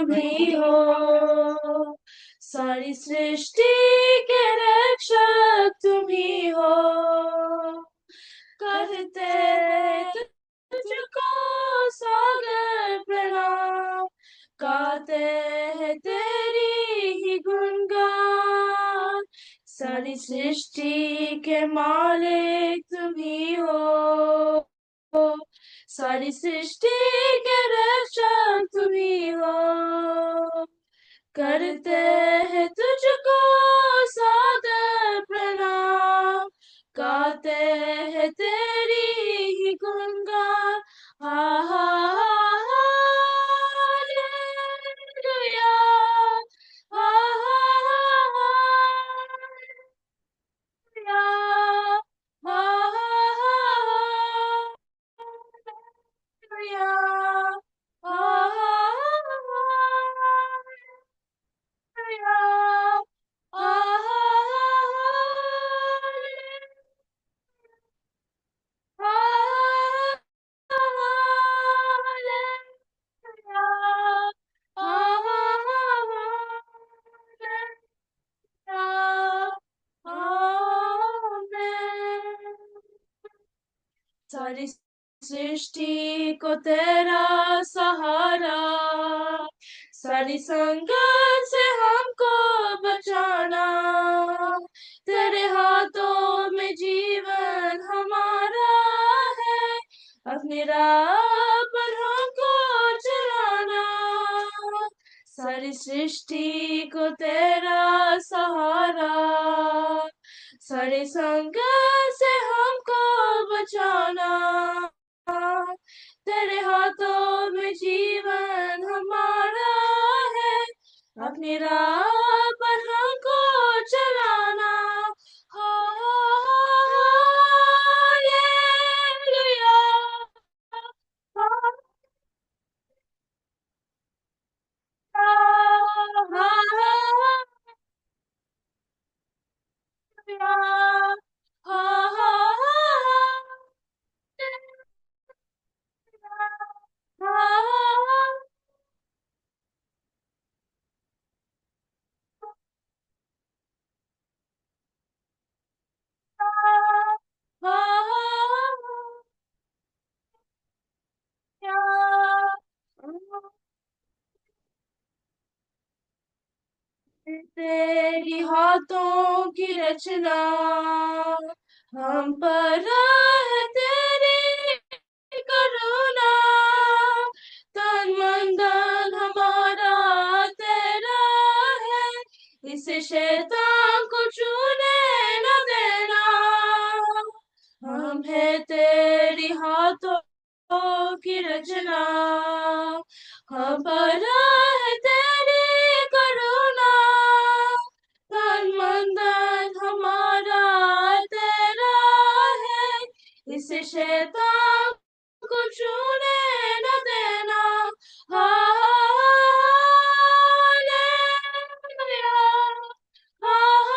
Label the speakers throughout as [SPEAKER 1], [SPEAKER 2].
[SPEAKER 1] तुम ही हो, सारी सृष्टि के रक्षक तुम ही हो। करते तुझको सागर प्रणाम, गाते हैं तेरी ही गुणगान, सारी सृष्टि के मालिक तुम ही हो, सारी सृष्टि के रक्षक तुम ही हो। करते हैं तुझको सादर प्रणाम, गाते हैं तेरी ही गुणगान। हा हा हालेलुया, हा हा हालेलुया, हा हा हालेलुया, हा सारी सृष्टि को तेरा सहारा, सारी संकट से हमको बचाना, तेरे हाथों में जीवन हमारा है, अपनी राह पर हमको चलाना। सारी सृष्टि को तेरा सहारा, सारे संकट से हमको बचाना, तेरे हाथों में जीवन हमारा है, अपनी राह पर हमको चलाना। हालेलुया, तेरी हाथों की रचना हम पर है, तेरी करुणा, तन मन धन हमारा तेरा है, इसे शैतान को छूने न देना। हम है तेरी हाथों की रचना, हम पर है तेरी करुणा, तन मन धन हमारा तेरा है, इसे शैतान को छूने न देना। हालेलुया, हालेलुया,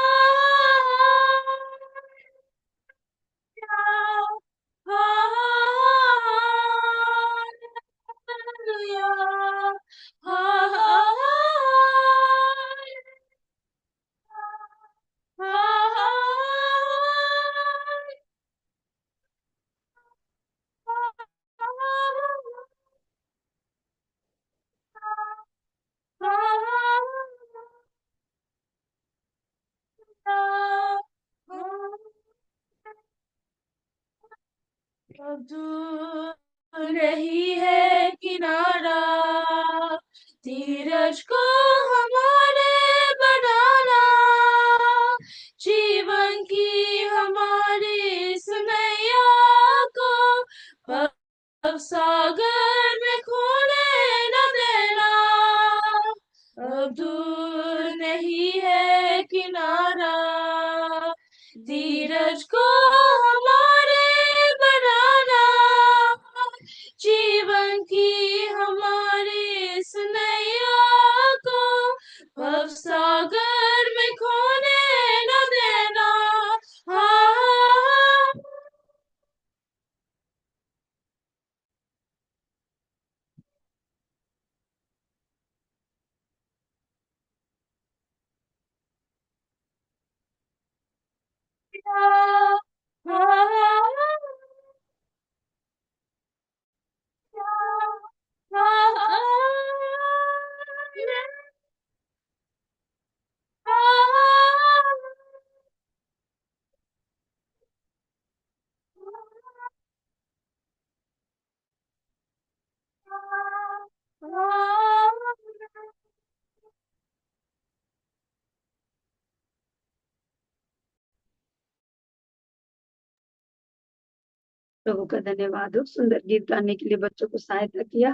[SPEAKER 1] अब दूर नहीं है किनारा, धीरज को हमारे बनाना, जीवन की हमारी सुनैया को अब सागर में खोने न देना। अब दूर नहीं है किनारा, धीरज को हमारे बनाना, जीवन की हमारी सुनैया को भव सागर में खोने न देना। हाँ,
[SPEAKER 2] प्रभु का धन्यवाद हो, सुंदर गीत गाने के लिए बच्चों को सहायता किया।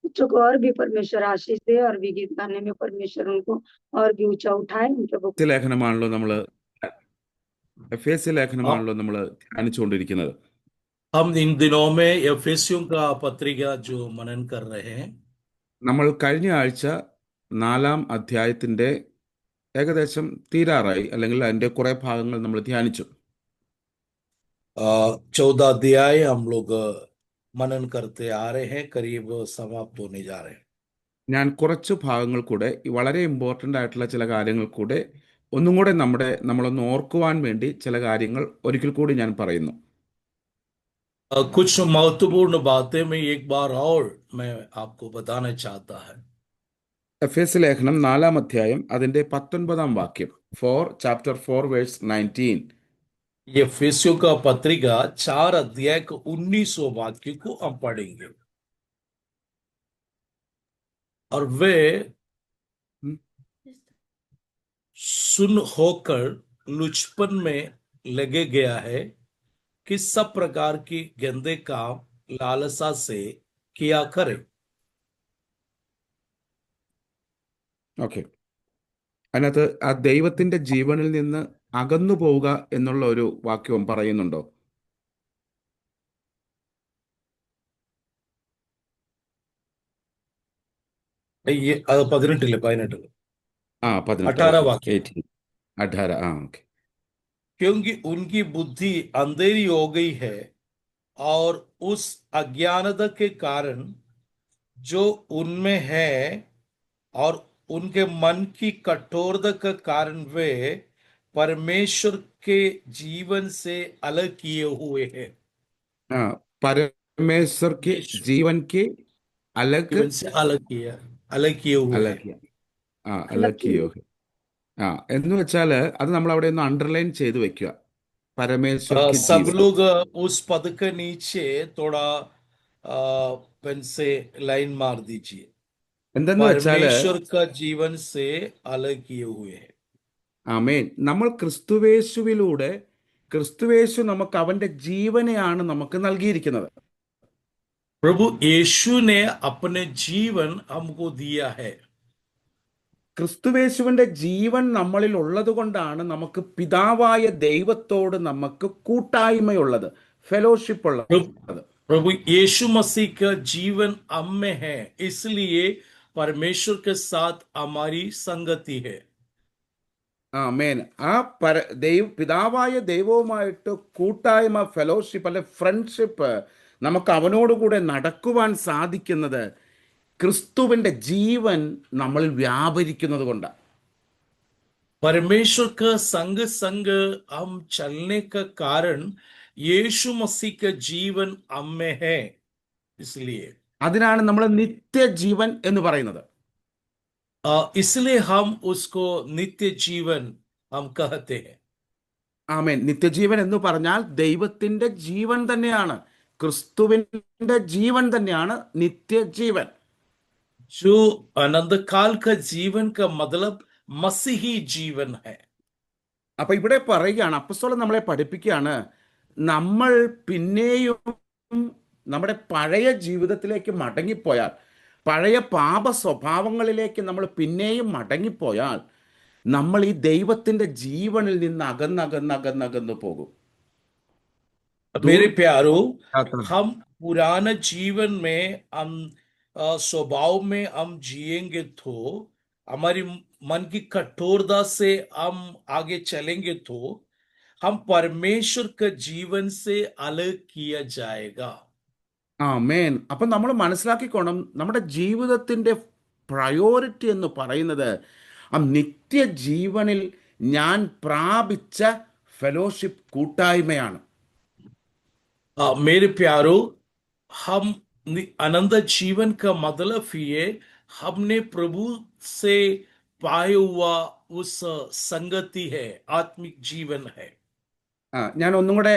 [SPEAKER 2] बच्चों को और भी परमेश्वर आशीष दे और भी गीत गाने में परमेश्वर उनको और भी ऊंचा उठाए। उनके
[SPEAKER 3] എഫേസ്യ ലേഖനമാണല്ലോ നമ്മൾ
[SPEAKER 4] हम
[SPEAKER 3] ധ്യാനിച്ചുകൊണ്ടിരിക്കുന്നത്.
[SPEAKER 4] हम इन दिनों में एफेसियों का पत्रिका जो मनन कर रहे हैं,
[SPEAKER 3] നമ്മൾ കഴിഞ്ഞ ആഴ്ച 4-ാം അധ്യായത്തിന്റെ ഏകദേശം തീരാറായി, അല്ലെങ്കിൽ അതിന്റെ കുറെ ഭാഗങ്ങൾ നമ്മൾ ധ്യാനിച്ചു.
[SPEAKER 4] 14 अध्याय हम लोग मनन करते आ रहे हैं, करीब समाप्त होने जा रहे हैं.
[SPEAKER 3] ഞാൻ കുറച്ച് ഭാഗങ്ങൾ കൂടെ വളരെ ഇമ്പോർട്ടൻ്റ് ആയിട്ടുള്ള ചില കാര്യങ്ങൾ കൂടെ ഒന്നും കൂടെ നമ്മളൊന്ന് ഓർക്കുവാൻ വേണ്ടി ചില കാര്യങ്ങൾ ഒരിക്കൽ കൂടി ഞാൻ പറയുന്നു.
[SPEAKER 4] कुछ महत्वपूर्ण बातें मैं एक बार और मैं आपको बताना चाहता है.
[SPEAKER 3] എഫേസ്യ ലേഖനം 4-ാം അധ്യായം അതിന്റെ 19-ാം വാക്യം, ചാപ്റ്റർ 4 വേഴ്സ് 19.
[SPEAKER 4] ये एफेसियों का पत्रिका 4 अध्याय का 19वां वाक्य को हम पढ़ेंगे और वे सुन होकर लुचपन में लगे गया है कि सब प्रकार की गंदे काम लालसा से किया करे.
[SPEAKER 3] ഓക്കെ, അതിനകത്ത് ആ ദൈവത്തിന്റെ ജീവനിൽ നിന്ന് അകന്നു പോവുക എന്നുള്ള ഒരു വാക്യവും പറയുന്നുണ്ടോ?
[SPEAKER 4] ये 18
[SPEAKER 3] ആ 18
[SPEAKER 4] 18 वाक्य.
[SPEAKER 3] 18 ഓക്കെ.
[SPEAKER 4] क्योंकि उनकी बुद्धि अंधेरी हो गई है और उस अज्ञानता के कारण जो उनमें है और उनके मन की कठोरता के कारण वे परमेश्वर के जीवन से अलग किए हुए हैं.
[SPEAKER 3] ആ പരമേശ്വർ के जीवन के अलग
[SPEAKER 4] जीवन से अलग किए हुए
[SPEAKER 3] अलग
[SPEAKER 4] हैं.
[SPEAKER 3] किया. अलग कियो. എന്ന് വെച്ചാല് അത് നമ്മൾ അവിടെ ഒന്ന് അണ്ടർലൈൻ ചെയ്ത് വെക്കുക. പരമേശ്വർ की
[SPEAKER 4] सब
[SPEAKER 3] जीवन.
[SPEAKER 4] लोग उस पद के नीचे थोड़ा पेन से लाइन मार दीजिए.
[SPEAKER 3] എന്തെന്ന് വെച്ചാല്
[SPEAKER 4] परमेश्वर का जीवन से अलग किए हुए हैं.
[SPEAKER 3] ആമേൻ. നമ്മൾ ക്രിസ്തുവേശു നമുക്ക് അവന്റെ ജീവനെയാണ് നമുക്ക് നൽകിയിരിക്കുന്നത്.
[SPEAKER 4] प्रभु यीशु ने अपने जीवन हमको दिया है.
[SPEAKER 3] ക്രിസ്തുവേശുവിന്റെ ജീവൻ നമ്മളിൽ ഉള്ളത് കൊണ്ടാണ് നമുക്ക് പിതാവായ ദൈവത്തോട് നമുക്ക് കൂട്ടായ്മയുള്ളത്, ഫെലോഷിപ്പ് ഉള്ളത്.
[SPEAKER 4] प्रभु यीशु मसीह का जीवन हम में है, इसलिए परमेश्वर के साथ हमारी संगति है.
[SPEAKER 3] ആമേൻ. ആ പിതാവായ ദൈവവുമായിട്ട് കൂട്ടായ്മ, ഫെലോഷിപ്പ് അല്ലെ ഫ്രണ്ട്ഷിപ്പ് നമുക്ക് അവനോടുകൂടെ നടക്കുവാൻ സാധിക്കുന്നത് ക്രിസ്തുവിന്റെ ജീവൻ നമ്മളിൽ വ്യാപരിക്കുന്നത് കൊണ്ടാണ്.
[SPEAKER 4] परमेश्वर का संग हम चलने का कारण यीशु मसीह का जीवन हम में है, इसलिए
[SPEAKER 3] അതിനാണ് നമ്മൾ നിത്യജീവൻ എന്ന് പറയുന്നത്.
[SPEAKER 4] इसलिए हम उसको नित्य जीवन हम कहते हैं.
[SPEAKER 3] ആമേൻ. നിത്യജീവൻ എന്ന് പറഞ്ഞാൽ ദൈവത്തിന്റെ ജീവൻ തന്നെയാണ്, ക്രിസ്തുവിന്റെ ജീവൻ തന്നെയാണ് നിത്യജീവൻ.
[SPEAKER 4] जो अनंत काल का जीवन का मतलब मसीही जीवन है.
[SPEAKER 3] അപ്പൊ ഇവിടെ പറയുകയാണ്, അപ്പസ്തലൻ നമ്മളെ പഠിപ്പിക്കുകയാണ്, നമ്മൾ പിന്നെയും നമ്മുടെ പഴയ ജീവിതത്തിലേക്ക് മടങ്ങിപ്പോയാൽ, പഴയ പാപ സ്വഭാവങ്ങളിലേക്ക് നമ്മൾ പിന്നെയും മടങ്ങിപ്പോയാൽ നമ്മൾ ഈ ദൈവത്തിന്റെ ജീവനിൽ നിന്ന് അകന്നകന്നകന്നകന്നു പോകും.
[SPEAKER 4] मेरे प्यारो, हम पुराना जीवन में हम स्वभाव में हम जिएंगे तो हमारी मन की कठोरता से हम आगे चलेंगे तो हम परमेश्वर का जीवन से अलग किया जाएगा.
[SPEAKER 3] ആമേൻ. അപ്പം നമ്മൾ മനസ്സിലാക്കിക്കോണം, നമ്മുടെ ജീവിതത്തിന്റെ പ്രയോറിറ്റി എന്ന് പറയുന്നത് ആ നിത്യജീവനിൽ ഞാൻ പ്രാപിച്ച ഫെലോഷിപ്പ് കൂട്ടായ്മയാണ്.
[SPEAKER 4] मेरे प्यारो, हम अनंत जीवन का मतलब ये हमने प्रभु से पाए हुआ उस संगति है, आत्मिक जीवन है।
[SPEAKER 3] ഞാൻ ഒന്നും കൂടെ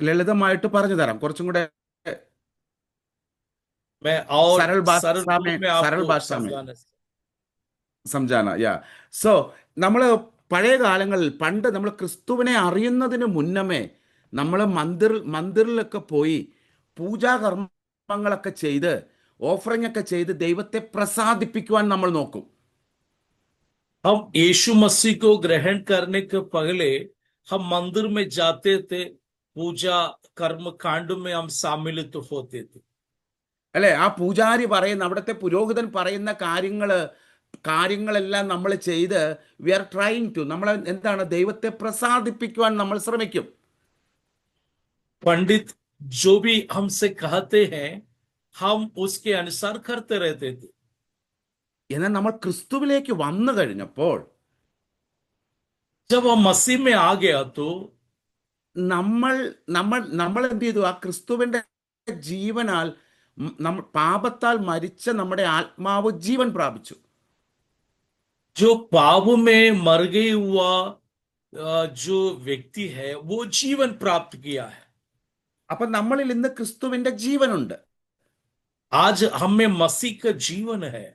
[SPEAKER 3] ലളിതമായിട്ട് പറഞ്ഞു തരാം, കുറച്ചും കൂടെ
[SPEAKER 4] मैं और
[SPEAKER 3] सरल भाषा
[SPEAKER 4] सरल रूप
[SPEAKER 3] में
[SPEAKER 4] में
[SPEAKER 3] सरल
[SPEAKER 4] आपको
[SPEAKER 3] भाषा में
[SPEAKER 4] समझाना।
[SPEAKER 3] സംജാന. യാ. സോ നമ്മൾ പഴയ കാലങ്ങളിൽ പണ്ട് നമ്മൾ ക്രിസ്തുവിനെ അറിയുന്നതിന് മുന്നമേ നമ്മൾ മന്ദിറിലൊക്കെ പോയി പൂജാകർമ്മങ്ങളൊക്കെ ചെയ്ത് ഓഫറിംഗ് ഒക്കെ ചെയ്ത് ദൈവത്തെ പ്രസാദിപ്പിക്കുവാൻ നമ്മൾ നോക്കും.
[SPEAKER 4] हम यीशु मसीह को ग्रहण करने के पहले हम मंदिर में जाते थे, पूजा कर्म कांड में हम सम्मिलित होते थे.
[SPEAKER 3] അല്ലെ? ആ പൂജാരി പറയുന്ന, അവിടുത്തെ പുരോഹിതൻ പറയുന്ന കാര്യങ്ങളെല്ലാം നമ്മൾ ചെയ്ത് വി ആർ ട്രൈങ് ടു, നമ്മൾ എന്താണ്, ദൈവത്തെ പ്രസാദിപ്പിക്കുവാൻ നമ്മൾ ശ്രമിക്കും.
[SPEAKER 4] पंडित जो भी हमसे कहते हैं हम उसके अनुसार करते रहते थे.
[SPEAKER 3] എന്നാൽ നമ്മൾ ക്രിസ്തുവിലേക്ക് വന്നു കഴിഞ്ഞപ്പോൾ
[SPEAKER 4] जब हम मसीह में आ गया तो
[SPEAKER 3] നമ്മൾ എന്ത് ചെയ്തു? ആ ക്രിസ്തുവിന്റെ ജീവനാൽ നമ്മൾ പാപത്താൽ മരിച്ച നമ്മുടെ ആത്മാവ് ജീവൻ പ്രാപിച്ചു.
[SPEAKER 4] जो पाप में मर गई हुआ जो व्यक्ति है वो जीवन प्राप्त किया है.
[SPEAKER 3] അപ്പൊ നമ്മളിൽ ഇന്ന് ക്രിസ്തുവിന്റെ ജീവനുണ്ട്.
[SPEAKER 4] आज हमें मसीह का जीवन है.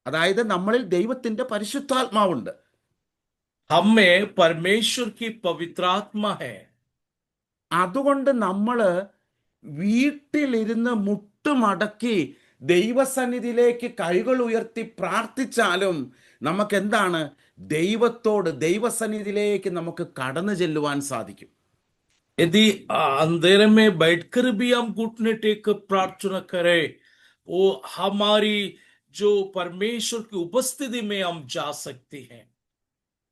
[SPEAKER 3] അതായത് നമ്മളിൽ ദൈവത്തിന്റെ പരിശുദ്ധാത്മാവുണ്ട്.
[SPEAKER 4] हमें परमेश्वर की पवित्र आत्मा है.
[SPEAKER 3] അതുകൊണ്ട് നമ്മള് വീട്ടിലിരുന്ന് മുട്ടുമടക്കി ദൈവസന്നിധിയിലേക്ക് കൈകൾ ഉയർത്തി പ്രാർത്ഥിച്ചാലും നമുക്ക് എന്താണ്, ദൈവത്തോട് ദൈവസന്നിധിയിലേക്ക് നമുക്ക് കടന്നു ചെല്ലുവാൻ സാധിക്കും.
[SPEAKER 4] यदि अंधेरे में बैठकर भी हम घुटने टेक कर प्रार्थना करें, वो हमारी जो परमेश्वर की उपस्थिति में हम जा सकते हैं.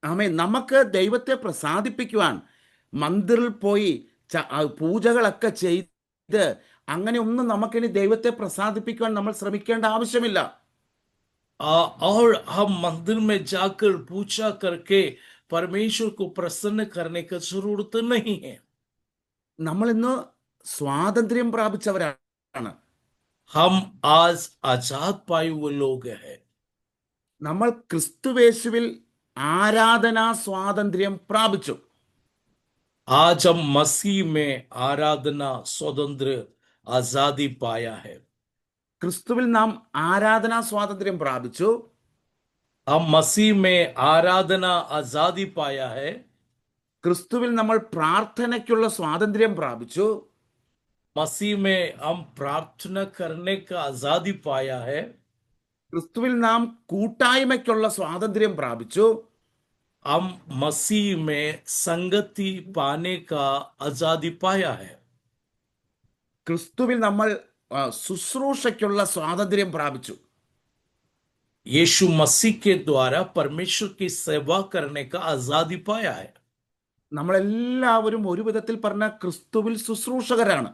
[SPEAKER 3] ആമേൻ. നമുക്ക് ദൈവത്തെ പ്രസാദിപ്പിക്കുവാൻ മന്ദിറിൽ പോയി പൂജകളൊക്കെ ചെയ്ത് അങ്ങനെ ഒന്നും നമുക്കിനി ദൈവത്തെ പ്രസാദിപ്പിക്കുവാൻ നമ്മൾ ശ്രമിക്കേണ്ട ആവശ്യമില്ല.
[SPEAKER 4] और हम मंदिर में जाकर पूजा करके परमेश्वर को प्रसन्न करने की जरूरत नहीं है.
[SPEAKER 3] നമ്മൾ ഇന്ന് സ്വാതന്ത്ര്യം പ്രാപിച്ചവരാണ്.
[SPEAKER 4] हम आज आजाद पाए हुए लोग हैं.
[SPEAKER 3] നമ്മൾ ക്രിസ്തുവേശുവിൽ ആരാധനാ സ്വാതന്ത്ര്യം പ്രാപിച്ചു.
[SPEAKER 4] आज हम मसीह में आराधना स्वतंत्र आजादी पाया है.
[SPEAKER 3] ക്രിസ്തുവിൽ നാം ആരാധനാ സ്വാതന്ത്ര്യം പ്രാപിച്ചു.
[SPEAKER 4] हम मसीह में आराधना आजादी पाया है.
[SPEAKER 3] ക്രിസ്തുവിൽ നമ്മൾ പ്രാർത്ഥനയ്ക്കുള്ള സ്വാതന്ത്ര്യം പ്രാപിച്ചു.
[SPEAKER 4] मसीह में हम प्रार्थना करने का आजादी पाया है.
[SPEAKER 3] ക്രിസ്തുവിൽ നാം കൂട്ടായ്മയ്ക്കുള്ള സ്വാതന്ത്ര്യം പ്രാപിച്ചു.
[SPEAKER 4] हम मसीह में संगति पाने का आजादी पाया है.
[SPEAKER 3] ക്രിസ്തുവിൽ നമ്മൾ ശുശ്രൂഷയ്ക്കുള്ള സ്വാതന്ത്ര്യം പ്രാപിച്ചു.
[SPEAKER 4] यीशु मसीह के द्वारा परमेश्वर की सेवा करने का आजादी पाया है.
[SPEAKER 3] നമ്മളെല്ലാവരും ഒരു വിധത്തിൽ പറഞ്ഞ ക്രിസ്തുവിൽ ശുശ്രൂഷകരാണ്.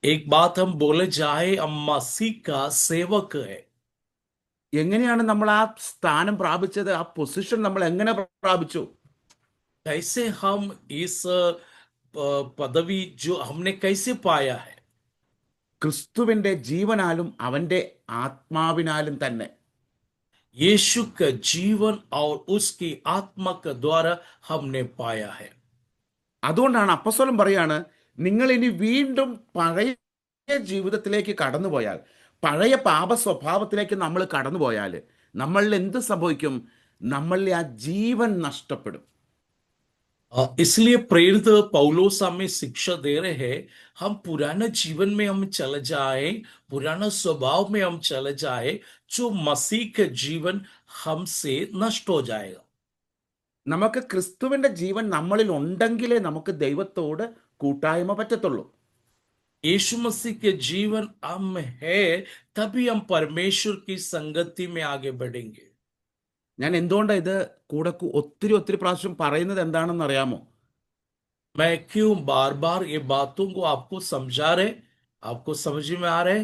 [SPEAKER 4] एक बात हम बोले जाए, हम मसीह का सेवक है.
[SPEAKER 3] എങ്ങനെയാണ് നമ്മൾ ആ സ്ഥാനം പ്രാപിച്ചത്? ആ പൊസിഷൻ നമ്മൾ എങ്ങനെ പ്രാപിച്ചു?
[SPEAKER 4] कैसे हम इस पदवी जो हमने कैसे पाया है?
[SPEAKER 3] ക്രിസ്തുവിന്റെ ജീവനാലും അവന്റെ ആത്മാവിനാലും തന്നെ.
[SPEAKER 4] यीशु का जीवन और उसकी आत्मा के द्वारा हमने पाया है.
[SPEAKER 3] അതുകൊണ്ടാണ് അപ്പോസ്തലൻ പറയാണ്, നിങ്ങൾ ഇനി വീണ്ടും പഴയ ജീവിതത്തിലേക്ക് കടന്നുപോയാൽ, പഴയ പാപ സ്വഭാവത്തിലേക്ക് നമ്മൾ കടന്നുപോയാൽ നമ്മളിൽ എന്ത് സംഭവിക്കും? നമ്മളിൽ ആ ജീവൻ നഷ്ടപ്പെടും.
[SPEAKER 4] इसलिए प्रेरित पौलुस हमें शिक्षा दे रहे हैं, हम पुराने जीवन में हम चले जाए, पुराना स्वभाव में हम चले जाए, जो मसीह का जीवन हमसे नष्ट हो जाएगा.
[SPEAKER 3] നമുക്ക് ക്രിസ്തുവിന്റെ ജീവൻ നമ്മളിൽ ഉണ്ടെങ്കിലേ നമുക്ക് ദൈവത്തോട് കൂട്ടായ്മ പറ്റത്തുള്ളൂ.
[SPEAKER 4] यीशु मसीह के जीवन हम है, तभी हम परमेश्वर की संगति में आगे बढ़ेंगे.
[SPEAKER 3] ഞാൻ എന്തുകൊണ്ടാണ് ഇത് കൂടെ ഒത്തിരി പ്രാവശ്യം പറയുന്നത് എന്താണെന്ന് അറിയാമോ?
[SPEAKER 4] मैं क्यों बार बार ये बातों को आपको समझा रहे, आपको समझ में आ रहे?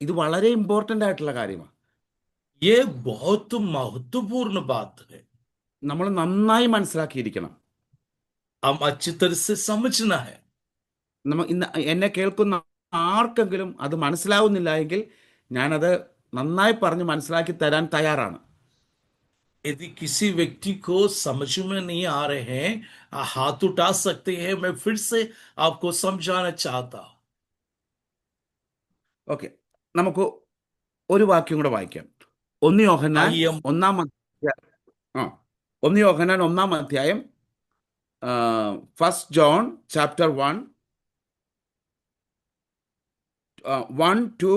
[SPEAKER 3] ഇത് വളരെ ഇമ്പോർട്ടൻ്റ് ആയിട്ടുള്ള കാര്യമാണ്.
[SPEAKER 4] ये बहुत महत्वपूर्ण बात है.
[SPEAKER 3] നമ്മൾ നന്നായി മനസ്സിലാക്കിയിരിക്കണം.
[SPEAKER 4] हम अच्छी तरह से समझना है.
[SPEAKER 3] ഇന്ന് എന്നെ കേൾക്കുന്ന ആർക്കെങ്കിലും അത് മനസ്സിലാവുന്നില്ല എങ്കിൽ ഞാനത് നന്നായി പറഞ്ഞ് മനസ്സിലാക്കി തരാൻ തയ്യാറാണ്.
[SPEAKER 4] यदि किसी व्यक्ति को समझ में नहीं आ रहे हैं, हाथ उठा सकते हैं. मैं फिर से आपको समझाना चाहता हूं.
[SPEAKER 3] ഓക്കെ, നമുക്ക് ഒരു വാക്യം കൂടെ വായിക്കാം. 1 യോഹന്നാൻ
[SPEAKER 4] आइए हम
[SPEAKER 3] 1 യോഹന്നാൻ 1 ഫസ്റ്റ് ജോൺ ചാപ്റ്റർ 1 1 2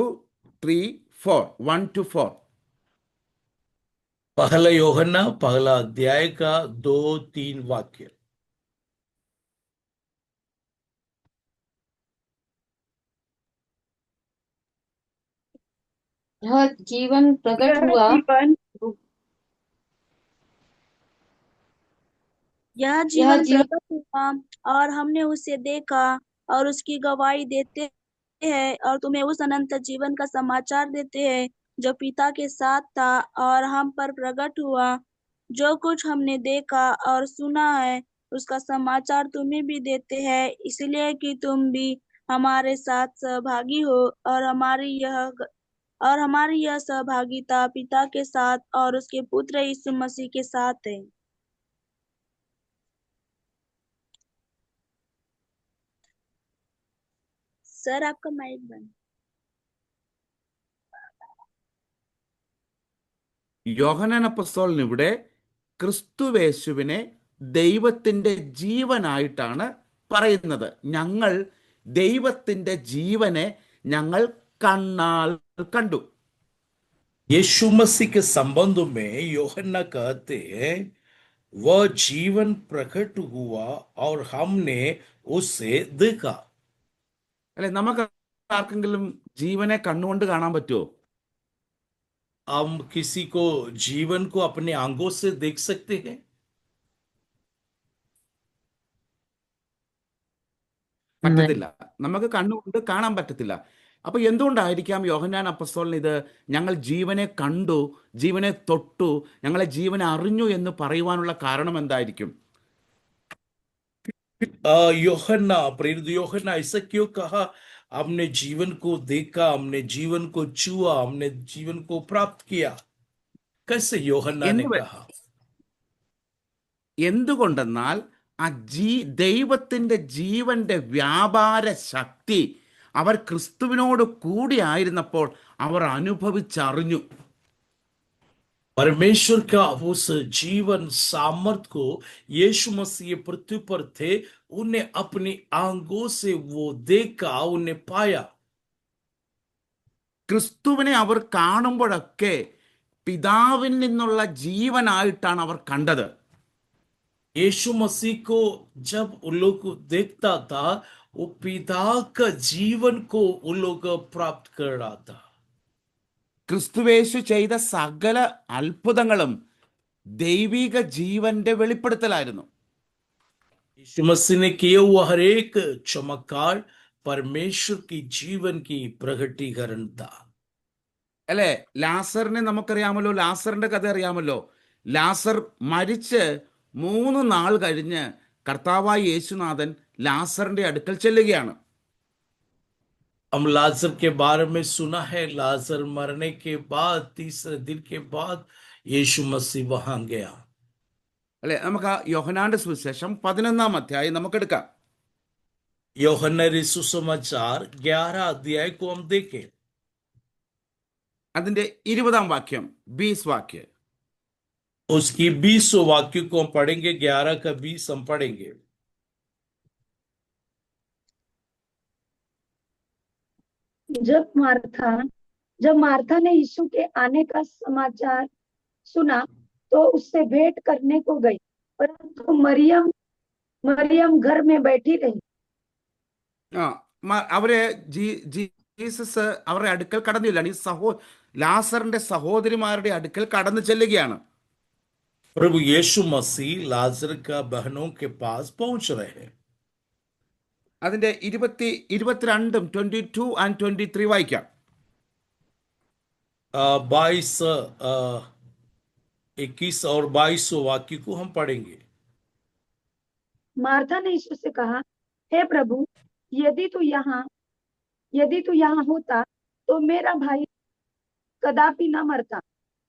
[SPEAKER 3] 3 4 1 to 4.
[SPEAKER 4] पहला यूहन्ना पहला अध्याय का 2-3 वाक्य.
[SPEAKER 1] यह जीवन प्रकट
[SPEAKER 2] यह
[SPEAKER 1] हुआ
[SPEAKER 2] जीवन
[SPEAKER 5] यह
[SPEAKER 1] यह
[SPEAKER 5] जीवन
[SPEAKER 1] जीवन
[SPEAKER 5] प्रकट हुआ और हमने उसे देखा और उसकी गवाही देते हैं और तुम्हें उस अनंत जीवन का समाचार देते हैं जो पिता के साथ था और हम पर प्रकट हुआ। जो कुछ हमने देखा और सुना है उसका समाचार तुम्हें भी देते हैं, इसलिए कि तुम भी हमारे साथ सहभागी हो और हमारी यह सहभागिता पिता के साथ और उसके पुत्र यीशु मसीह के साथ है। सर आपका माइक बंद।
[SPEAKER 3] യോഹന്നാൻ അപ്പോസ്തലൻ ഇവിടെ ക്രിസ്തുവേശുവിനെ ദൈവത്തിൻ്റെ ജീവനായിട്ടാണ് പറയുന്നത്. ഞങ്ങൾ ദൈവത്തിൻ്റെ ജീവനെ ഞങ്ങൾ കണ്ണാൽ കണ്ടു.
[SPEAKER 4] यीशु मसीह के संबंध में यूहन्ना कहते हैं वह जीवन प्रकट हुआ और हमने उसे देखा.
[SPEAKER 3] അല്ലെ, നമുക്ക് ആർക്കെങ്കിലും ജീവനെ കണ്ണുകൊണ്ട് കാണാൻ പറ്റുമോ?
[SPEAKER 4] हम किसी को जीवन को अपने आंखों से देख सकते हैं?
[SPEAKER 3] പറ്റത്തില്ല. നമുക്ക് കണ്ണുകൊണ്ട് കാണാൻ പറ്റത്തില്ല. അപ്പൊ എന്തുകൊണ്ടായിരിക്കാം യോഹന്നാൻ അപ്പോസ്തലൻ ഇത് ഞങ്ങൾ ജീവനെ കണ്ടു, ജീവനെ തൊട്ടു, ഞങ്ങളെ ജീവനെ അറിഞ്ഞു എന്ന് പറയുവാനുള്ള കാരണം എന്തായിരിക്കും?
[SPEAKER 4] यूहन्ना प्रेरित यूहन्ना ऐसा क्यों कहा? हमने जीवन को देखा, हमने जीवन को छुआ, हमने जीवन को प्राप्त किया. कैसे यूहन्ना ने
[SPEAKER 3] എന്ത്
[SPEAKER 4] कहा?
[SPEAKER 3] എന്തുകൊണ്ടെന്നാൽ ആ ദൈവത്തിൻ്റെ ജീവന്റെ വ്യാപാര ശക്തി അവർ ക്രിസ്തുവിനോട് കൂടി ആയിരുന്നപ്പോൾ അവർ അനുഭവിച്ചറിഞ്ഞു.
[SPEAKER 4] परमेश्वर का उस जीवन सामर्थ को यीशु मसीह पृथ्वी पर थे, उन्हें अपनी आंखों से वो देखा, उन्हें पाया.
[SPEAKER 3] ക്രിസ്തുവിനെ അവർ കാണുമ്പോഴൊക്കെ പിതാവിൽ നിന്നുള്ള ജീവനായിട്ടാണ് അവർ കണ്ടത്.
[SPEAKER 4] यीशु मसीह को जब उन लोग को देखता था, वो पिता का जीवन को उन लोग प्राप्त कर रहा था.
[SPEAKER 3] ക്രിസ്തുവേശു ചെയ്ത സകല അത്ഭുതങ്ങളും ദൈവിക ജീവന്റെ വെളിപ്പെടുത്തലായിരുന്നു.
[SPEAKER 4] यीशु मसीह ने किए हुआ हर एक चमत्कार परमेश्वर की जीवन की प्रकटीकरण था.
[SPEAKER 3] അല്ലെ, ലാസറിനെ നമുക്കറിയാമല്ലോ, ലാസറിന്റെ കഥ അറിയാമല്ലോ. ലാസർ മരിച്ച് 3 നാൾ കഴിഞ്ഞ് കർത്താവായ യേശുനാഥൻ ലാസറിന്റെ അടുക്കൽ ചെല്ലുകയാണ്.
[SPEAKER 4] हम लाजर के बारे में सुना है. लाजर मरने के बाद तीसरे दिन के बाद यीशु मसीह वहां गया.
[SPEAKER 3] അല്ലെ, നമുക്ക് ആ യോഹന്നാന്റെ സുവിശേഷം 11-ാം അധ്യായം നമുക്കെടുക്കാം.
[SPEAKER 4] यूहन्ना सुसमाचार 11 अध्याय को हम देखें.
[SPEAKER 3] അതിന്റെ 20-ാം വാക്യം, 20 വാക്യം.
[SPEAKER 4] उसकी 20 वाक्य को हम पढ़ेंगे. 11 का 20 हम पढ़ेंगे.
[SPEAKER 2] जब मार्था ने यीशु के आने का समाचार सुना तो उससे भेंट करने को गई, परंतु मरियम घर में बैठी रही.
[SPEAKER 3] അവരെ ജീസസ് അവരുടെ അടുക്കൽ കടന്നില്ല. ഈ ലാസറിന്റെ സഹോദരിമാരുടെ അടുക്കൽ കടന്നു ചെല്ലുകയാണ്.
[SPEAKER 4] प्रभु यीशु मसीह लाजर का बहनों के पास पहुंच रहे हैं.
[SPEAKER 3] അതിന്റെ 22 22 and 23 വായിക്കാം.
[SPEAKER 4] 22 21 और 22 वाक्य को हम पढ़ेंगे।
[SPEAKER 2] मार्था ने यीशु से कहा, हे प्रभु, यदि तू यहाँ यदि तू यहाँ होता तो मेरा भाई कदापि न मरता।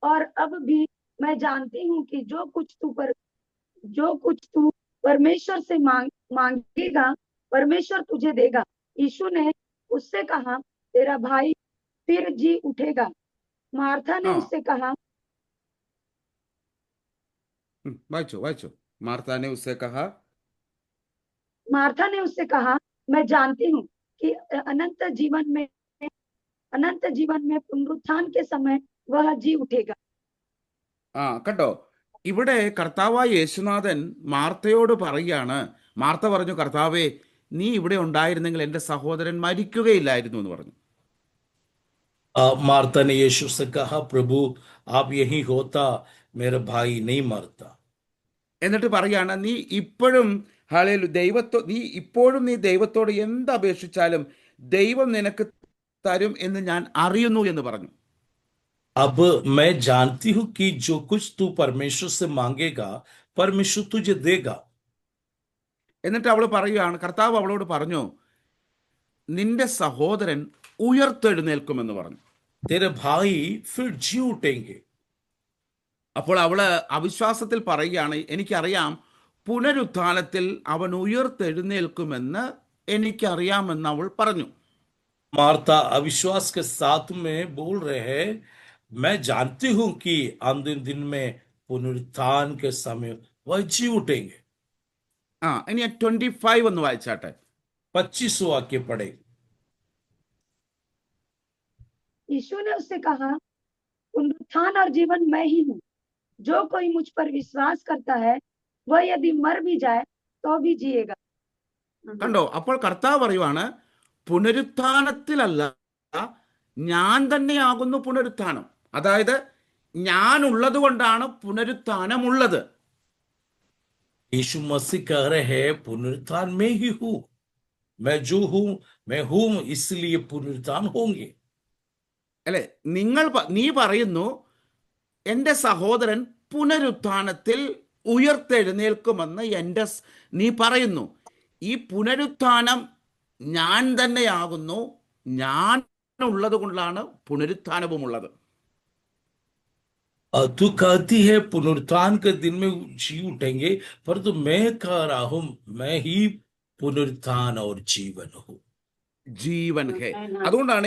[SPEAKER 2] और अब भी मैं जानती हूँ कि जो कुछ तू परमेश्वर से मांगेगा, परमेश्वर तुझे देगा। यीशु ने उससे कहा, तेरा भाई फिर जी उठेगा। मार्था ने
[SPEAKER 3] हाँ
[SPEAKER 2] उससे कहा,
[SPEAKER 3] വായിച്ചോ വായിച്ചോ मार्था ने उससे कहा
[SPEAKER 2] मार्था ने उससे कहा, मैं जानती हूँ कि अनंत जीवन में पुनरुत्थान के समय वह जी उठेगा।
[SPEAKER 3] ആ കണ്ടോ, ഇവിടെ കർത്താവായ യേശുനാഥൻ മാർത്തയോട് പറയുകയാണ്. മാർത്ത പറഞ്ഞു, കർത്താവേ, നീ ഇവിടെ ഉണ്ടായിരുന്നെങ്കിൽ എൻ്റെ സഹോദരൻ മരിക്കുകയില്ലായിരുന്നു എന്ന് പറഞ്ഞു.
[SPEAKER 4] मार्था ने यीशु से कहा, प्रभु आप यहीं होता, मेरा भाई नहीं मरता।
[SPEAKER 3] എന്നിട്ട് പറയാണ്, നീ ഇപ്പോഴും നീ ദൈവത്തോട് എന്ത് അപേക്ഷിച്ചാലും ദൈവം നിനക്ക് തരും എന്ന് ഞാൻ അറിയുന്നു എന്ന് പറഞ്ഞു.
[SPEAKER 4] अब मैं जानती हूं कि जो कुछ तू परमेश्वर से मांगेगा, परमेश्वर तुझे देगा।
[SPEAKER 3] എന്നിട്ട് അവൾ പറയുകയാണ്, കർത്താവ് അവളോട് പറഞ്ഞു, നിന്റെ സഹോദരൻ ഉയർത്തെഴുന്നേൽക്കുമെന്ന് പറഞ്ഞു.
[SPEAKER 4] तेरे भाई फिर जी उठेंगे।
[SPEAKER 3] അപ്പോൾ അവള് അവിശ്വാസത്തിൽ പറയുകയാണ്, എനിക്കറിയാം പുനരുത്ഥാനത്തിൽ അവൻ ഉയർത്തെഴുന്നേൽക്കുമെന്ന് എനിക്കറിയാമെന്ന് അവൾ പറഞ്ഞു.
[SPEAKER 4] मार्था अविश्वास के साथ में बोल रहे हैं, मैं जानती हूं कि अंतिम दिन में पुनरुत्थान के समय वह जी उठेंगे।
[SPEAKER 3] ഇനി 25 ഒന്ന് വായിച്ചാട്ടെ.
[SPEAKER 4] 25 वाक्य पढ़े।
[SPEAKER 2] यीशु ने उससे कहा, पुनरुत्थान और जीवन मैं ही हूँ। जो कोई मुझ पर विश्वास करता है, वह यदि मर भी जाए तो भी जिएगा।
[SPEAKER 3] കണ്ടോ, അപ്പോൾ കർത്താവ് പറയുവാണ്, പുനരുത്ഥാനത്തിലല്ല, ഞാൻ തന്നെയാകുന്നു പുനരുത്ഥാനം. അതായത് ഞാൻ ഉള്ളത് കൊണ്ടാണ് പുനരുത്ഥാനമുള്ളത്.
[SPEAKER 4] यीशु मसीह कह रहे हैं, पुनरुत्थान में ही हूं, मैं जो हूं मैं हूं, इसलिए पुनरुत्थान होंगे।
[SPEAKER 3] അല്ലെ, നീ പറയുന്നു എൻ്റെ സഹോദരൻ പുനരുത്ഥാനത്തിൽ ഉയർത്തെഴുന്നേൽക്കുമെന്ന് നീ പറയുന്നു. ഈ പുനരുത്ഥാനം ഞാൻ തന്നെയാകുന്നു, ഞാൻ ഉള്ളത് കൊണ്ടാണ് പുനരുത്ഥാനവും ഉള്ളത്.
[SPEAKER 4] तू कहती है पुनरुत्थान के दिन में जी उठेंगे, परंतु मैं कह रहा हूं, मैं ही पुनरुत्थान और जीवन हूं।
[SPEAKER 3] ജീവൻ ഹേ. അതുകൊണ്ടാണ്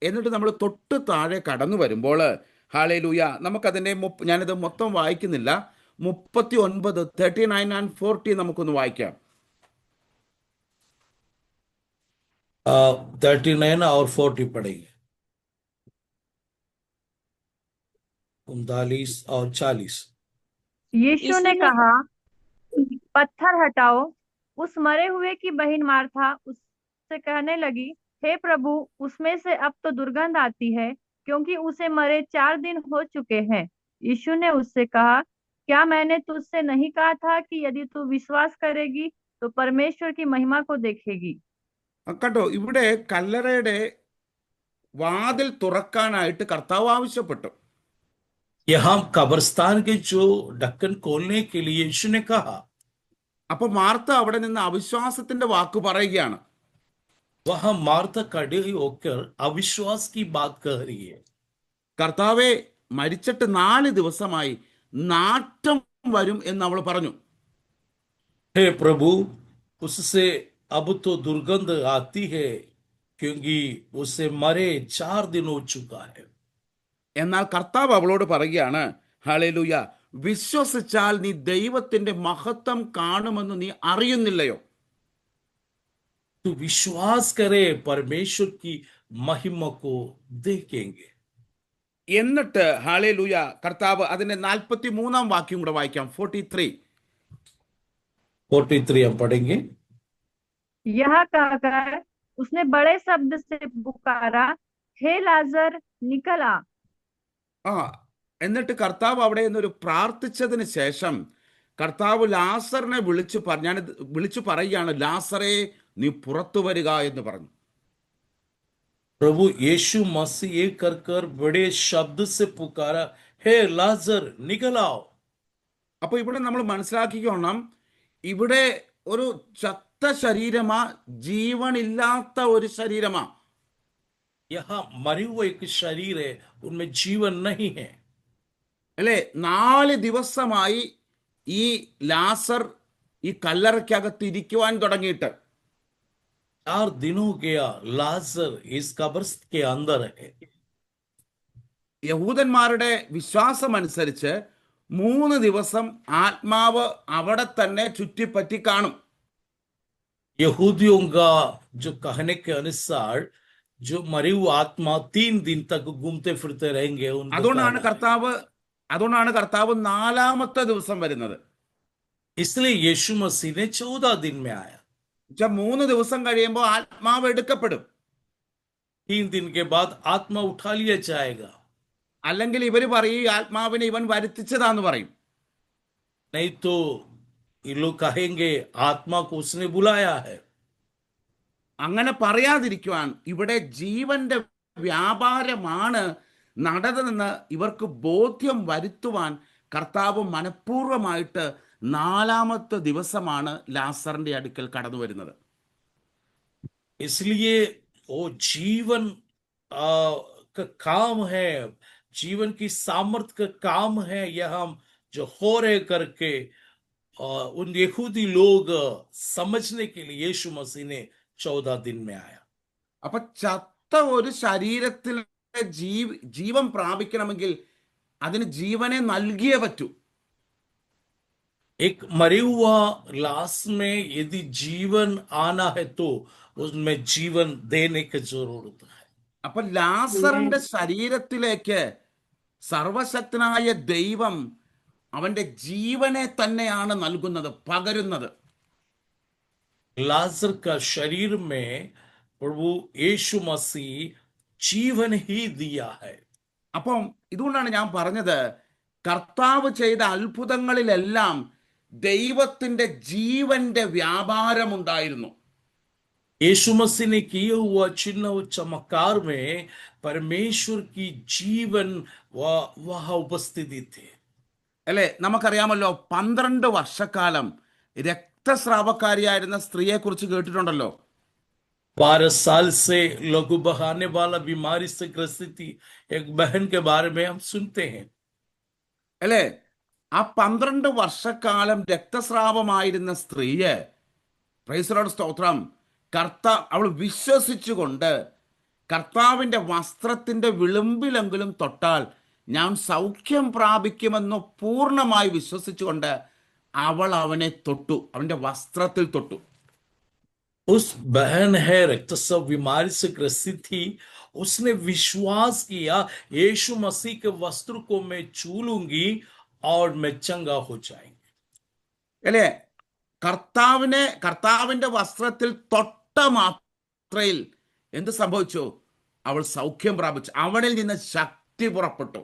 [SPEAKER 3] എന്നിട്ട് നമ്മൾ തൊട്ട് താഴെ കടന്നു വരുമ്പോൾ, ഹല്ലേലൂയ, നമുക്കതിൻ്റെ ഞാനിത് മൊത്തം വായിക്കുന്നില്ല, 39, 39 and 40 നമുക്കൊന്ന് വായിക്കാം.
[SPEAKER 4] 39 और 40 पढ़ेंगे। 39 और 40।
[SPEAKER 6] यीशु ने कहा, पत्थर हटाओ। उस मरे हुए की बहन मार्था उससे कहने लगी, हे प्रभु, उसमें से अब तो दुर्गंध आती है, क्योंकि उसे मरे 4 दिन हो चुके हैं। यीशु ने उससे कहा, क्या मैंने तुझसे नहीं कहा था कि यदि तू विश्वास करेगी तो परमेश्वर की महिमा को देखेगी।
[SPEAKER 3] കണ്ടോ, ഇവിടെ കല്ലറയുടെ വാതിൽ തുറക്കാനായിട്ട് കർത്താവ് ആവശ്യപ്പെട്ടു.
[SPEAKER 4] यहां कब्रिस्तान के जो ढक्कन खोलने के लिए यीशु ने कहा।
[SPEAKER 3] അപ്പൊ മാർത്ത അവിടെ നിന്ന് അവിശ്വാസത്തിന്റെ വാക്ക് പറയുകയാണ്.
[SPEAKER 4] वहां मार्था खड़ी होकर अविश्वास की बात कह रही है।
[SPEAKER 3] കർത്താവെ, മരിച്ചിട്ട് 4 ദിവസമായി, നാറ്റം വരും എന്ന് അവൾ പറഞ്ഞു.
[SPEAKER 4] हे प्रभु, उससे अब तो दुर्गंध आती है, क्योंकि उसे मरे 4 दिन हो चुका है।
[SPEAKER 3] എന്നാൽ കർത്താവ് അവളോട് പറയുകയാണ്, ഹല്ലേലൂയ, വിശ്വസിച്ചാൽ നീ ദൈവത്തിന്റെ മഹത്വം കാണുമെന്ന് നീ അറിയുന്നില്ലയോ?
[SPEAKER 4] तू विश्वास करे, परमेश्वर की महिमा को देखेंगे।
[SPEAKER 3] എന്നിട്ട് ഹല്ലേലൂയ, കർത്താവ് അതിന്റെ 43-ാം വാക്യം കൂടെ വായിക്കാം. 43.
[SPEAKER 4] 43 हम पढ़ेंगे।
[SPEAKER 6] यह कहकर उसने बड़े शब्द से पुकारा, हे लाजर, निकल आ।
[SPEAKER 3] എന്നിട്ട് കർത്താവ് അവിടെ നിന്നൊരു പ്രാർത്ഥിച്ചതിന് ശേഷം കർത്താവ് ലാസറിനെ വിളിച്ചു പറയുകയാണ്, ലാസറേ, നീ പുറത്തു വരിക എന്ന് പറഞ്ഞു.
[SPEAKER 4] प्रभु यीशु मसीह ये कर बड़े शब्द से पुकारा, हे लाजर निकल आओ।
[SPEAKER 3] അപ്പൊ ഇവിടെ നമ്മൾ മനസ്സിലാക്കിക്കോണം, ഇവിടെ ഒരു ചത്ത ശരീരമാ, ജീവനില്ലാത്ത ഒരു ശരീരമാ.
[SPEAKER 4] यहाँ मरे हुए एक शरीर है, उनमें जीवन नहीं है।
[SPEAKER 3] അല്ലെ, 4 ദിവസമായി ഈ ലാസർ ഈ കല്ലറയ്ക്കകത്ത് ഇരിക്കുവാൻ തുടങ്ങിയിട്ട്.
[SPEAKER 4] 4 दिन हो गया लाजर इस कब्र के अंदर है।
[SPEAKER 3] യഹൂദന്മാരുടെ വിശ്വാസമനുസരിച്ച് 3 ദിവസം ആത്മാവ് അവിടെ തന്നെ ചുറ്റിപ്പറ്റി കാണും.
[SPEAKER 4] यहूदियों का जो कहने के अनुसार जो मरे हुए आत्मा 3 दिन तक घूमते फिरते रहेंगे, उनको
[SPEAKER 3] അതുകൊണ്ടാണ്
[SPEAKER 4] कहना है।
[SPEAKER 3] കർത്താവ് 4-ാമത്തെ ദിവസം വരുന്നത്.
[SPEAKER 4] इसलिए यीशु मसीह ने 14 दिन में आया।
[SPEAKER 3] 3 ദിവസം കഴിയുമ്പോൾ ആത്മാവ് എടുക്കപ്പെടും.
[SPEAKER 4] 3 दिन के बाद आत्मा उठा लिया जाएगा।
[SPEAKER 3] അല്ലെങ്കിൽ ഇവര് പറയും ഈ ആത്മാവിനെ ഇവൻ വരുത്തിച്ചതാന്ന് പറയും.
[SPEAKER 4] नहीं तो ये लोग कहेंगे आत्मा को उसने बुलाया है।
[SPEAKER 3] അങ്ങനെ പറയാതിരിക്കുവാൻ ഇവിടെ ജീവന്റെ വ്യാപാരമാണ് നടന്നതെന്ന് ഇവർക്ക് ബോധ്യം വരുത്തുവാൻ കർത്താവ് മനഃപൂർവ്വമായിട്ട് 4-ാമത്തെ ദിവസമാണ് ലാസറിന്റെ അടുക്കൽ കടന്നു വരുന്നത്.
[SPEAKER 4] इसलिए वो जीवन का काम है, जीवन की सामर्थ्य का काम है, यह हम जो हो रहे करके उन यहूदी लोग समझने के लिए यीशु मसीह ने 14 दिन में आया।
[SPEAKER 3] അപ്പൊ ചത്ത ഒരു ശരീരത്തിൽ ജീവൻ പ്രാപിക്കണമെങ്കിൽ അതിന് ജീവനെ നൽകിയേ പറ്റൂ.
[SPEAKER 4] एक मरे हुआ लाश में यदि जीवन आना है तो उसमें जीवन देने की जरूरत है।
[SPEAKER 3] അപ്പൊ ലാസറിന്റെ ശരീരത്തിലേക്ക് സർവശക്തനായ ദൈവം അവന്റെ ജീവനെ തന്നെയാണ് നൽകുന്നത്, പകരുന്നത്.
[SPEAKER 4] लाजर का शरीर में प्रभु यीशु मसीह जीवन ही दिया है।
[SPEAKER 3] അപ്പം ഇതുകൊണ്ടാണ് ഞാൻ പറഞ്ഞത്, കർത്താവ് ചെയ്ത അത്ഭുതങ്ങളിലെല്ലാം ദൈവത്തിന്റെ ജീവന്റെ വ്യാപാരമുണ്ടായിരുന്നു.
[SPEAKER 4] यीशु मसीह ने किए हुआ चिन्ह और चमत्कार में परमेश्वर की जीवन वह उपस्थिति थे।
[SPEAKER 3] അല്ലെ, നമുക്കറിയാമല്ലോ 12 വർഷക്കാലം രക്തസ്രാവക്കാരിയായിരുന്ന സ്ത്രീയെ കുറിച്ച് കേട്ടിട്ടുണ്ടല്ലോ.
[SPEAKER 4] 12 साल से लघु बहाने वाला बीमारी से ग्रसित थी एक बहन के बारे में हम सुनते हैं।
[SPEAKER 3] അല്ലെ, ആ 12 വർഷക്കാലം രക്തസ്രാവമായിരുന്ന സ്ത്രീയെ, പ്രൈസ് ദി ലോർഡ്, സ്തോത്രം, അവൾ വിശ്വസിച്ചുകൊണ്ട് കർത്താവിന്റെ വസ്ത്രത്തിന്റെ വിളുമ്പിലെങ്കിലും തൊട്ടാൽ ഞാൻ സൗഖ്യം പ്രാപിക്കുമെന്ന് പൂർണ്ണമായി വിശ്വസിച്ചുകൊണ്ട് അവൾ അവനെ തൊട്ടു, അവന്റെ വസ്ത്രത്തിൽ തൊട്ടു.
[SPEAKER 4] उस बहन है रक्तस्राव बीमारी से ग्रसित थी, उसने विश्वास किया यीशु मसीह के वस्त्र को मैं छू लूंगी और मैं चंगा हो जाएंगे।
[SPEAKER 3] അല്ലേ, കർത്താവിന്റെ വസ്ത്രത്തിൽ തൊട്ട മാത്രയിൽ എന്ത് സംഭവിച്ചു? അവൾ സൗഖ്യം പ്രാപിച്ചു, അവളിൽ നിന്ന് ശക്തി പുറപ്പെട്ടു.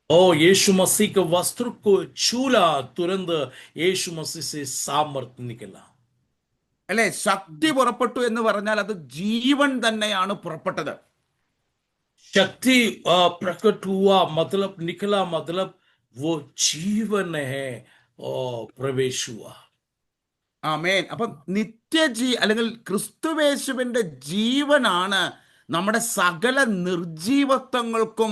[SPEAKER 4] ओ यीशु मसीह के वस्त्र को छूला, तुरंत यीशु मसीह से सामर्थ्य निकला।
[SPEAKER 3] അല്ലെ, ശക്തി പുറപ്പെട്ടു എന്ന് പറഞ്ഞാൽ അത് ജീവൻ തന്നെയാണ് പുറപ്പെട്ടത്.
[SPEAKER 4] शक्ति प्रकट हुआ मतलब निकला, मतलब वो जीवन है और प्रवेश हुआ।
[SPEAKER 3] ആമേൻ. അപ്പൊ അല്ലെങ്കിൽ ക്രിസ്തുവേശുവിന്റെ ജീവനാണ് നമ്മുടെ സകല നിർജീവത്വങ്ങൾക്കും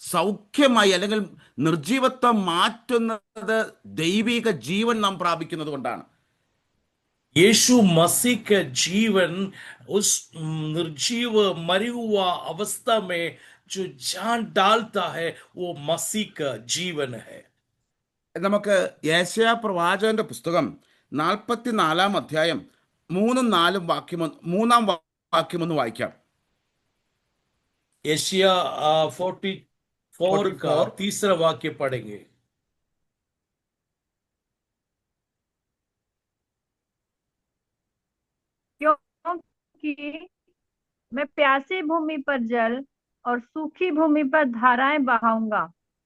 [SPEAKER 3] സൗഖ്യമായി, അല്ലെങ്കിൽ നിർജീവത്വം മാറ്റുന്നത് ദൈവിക ജീവൻ നാം പ്രാപിക്കുന്നത് കൊണ്ടാണ്.
[SPEAKER 4] यीशु मसीह का जीवन उस निर्जीव मरी हुआ अवस्था में जो जान डालता है वो मसीह का जीवन है।
[SPEAKER 3] നമുക്ക് യേശയ്യാ പ്രവാചകന്റെ പുസ്തകം 44-ാം അധ്യായം 3-4 വാക്യം ഒന്ന് വായിക്കാം.
[SPEAKER 4] एशिया 44 का 3रा वाक्य पढ़ेंगे।
[SPEAKER 6] क्योंकि मैं प्यासी भूमि पर जल और सूखी भूमि पर धाराएं बहाऊंगा,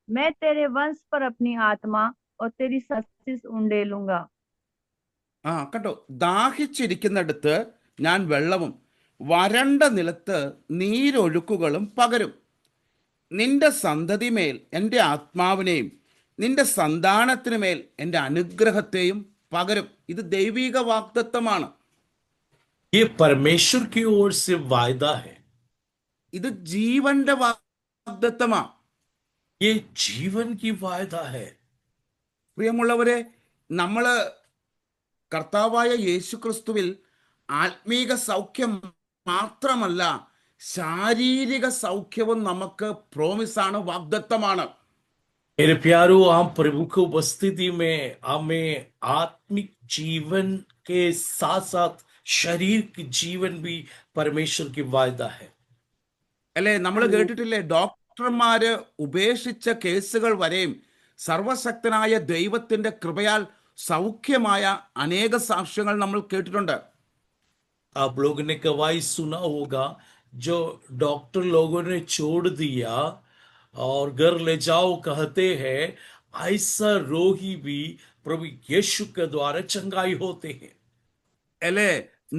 [SPEAKER 6] मैं तेरे वंश पर अपनी आत्मा और तेरी सस्तिस उंडेलूंगा।
[SPEAKER 3] കണ്ടോ, ദാഹിച്ചിരിക്കുന്നിടത്ത് ഞാൻ വെള്ളവും വരണ്ട നിലത്ത് നീരൊഴുക്കുകളും പകരും. നിന്റെ സന്തതിമേൽ എൻ്റെ ആത്മാവിനെയും നിന്റെ സന്താനത്തിനു മേൽ എൻ്റെ അനുഗ്രഹത്തെയും പകരും. ഇത് ദൈവിക വാഗ്ദത്തമാണ്.
[SPEAKER 4] ये परमेश्वर की ओर से वायदा है,
[SPEAKER 3] ഇത് ജീവന്റെ വാഗ്ദത്തമാണ്.
[SPEAKER 4] ये जीवन की वायदा है।
[SPEAKER 3] പ്രിയമുള്ളവരെ, നമ്മൾ കർത്താവായ യേശു ക്രിസ്തുവിൽ ആത്മീക സൗഖ്യം മാത്രമല്ല, ശാരീരിക സൗഖ്യവും നമുക്ക് പ്രോമിസാണ്, വാഗ്ദത്തമാണ്.
[SPEAKER 4] मेरे प्यारो, हम प्रभु की उपस्थिति में हमें आत्मिक जीवन के साथ साथ शरीर की जीवन भी परमेश्वर की वायदा है।
[SPEAKER 3] അല്ലെ, നമ്മൾ കേട്ടിട്ടില്ലേ, ഡോക്ടർമാര് ഉപേക്ഷിച്ച കേസുകൾ വരെയും സർവശക്തനായ ദൈവത്തിന്റെ കൃപയാൽ സൗഖ്യമായ അനേക സാക്ഷ്യങ്ങൾ നമ്മൾ കേട്ടിട്ടുണ്ട്.
[SPEAKER 4] आप लोगों ने गवाही सुना होगा, जो डॉक्टर लोगों ने छोड़ दिया और घर ले जाओ कहते हैं, ऐसा रोगी भी प्रभु यीशु के द्वारा चंगाई होते हैं।
[SPEAKER 3] അല്ലെ,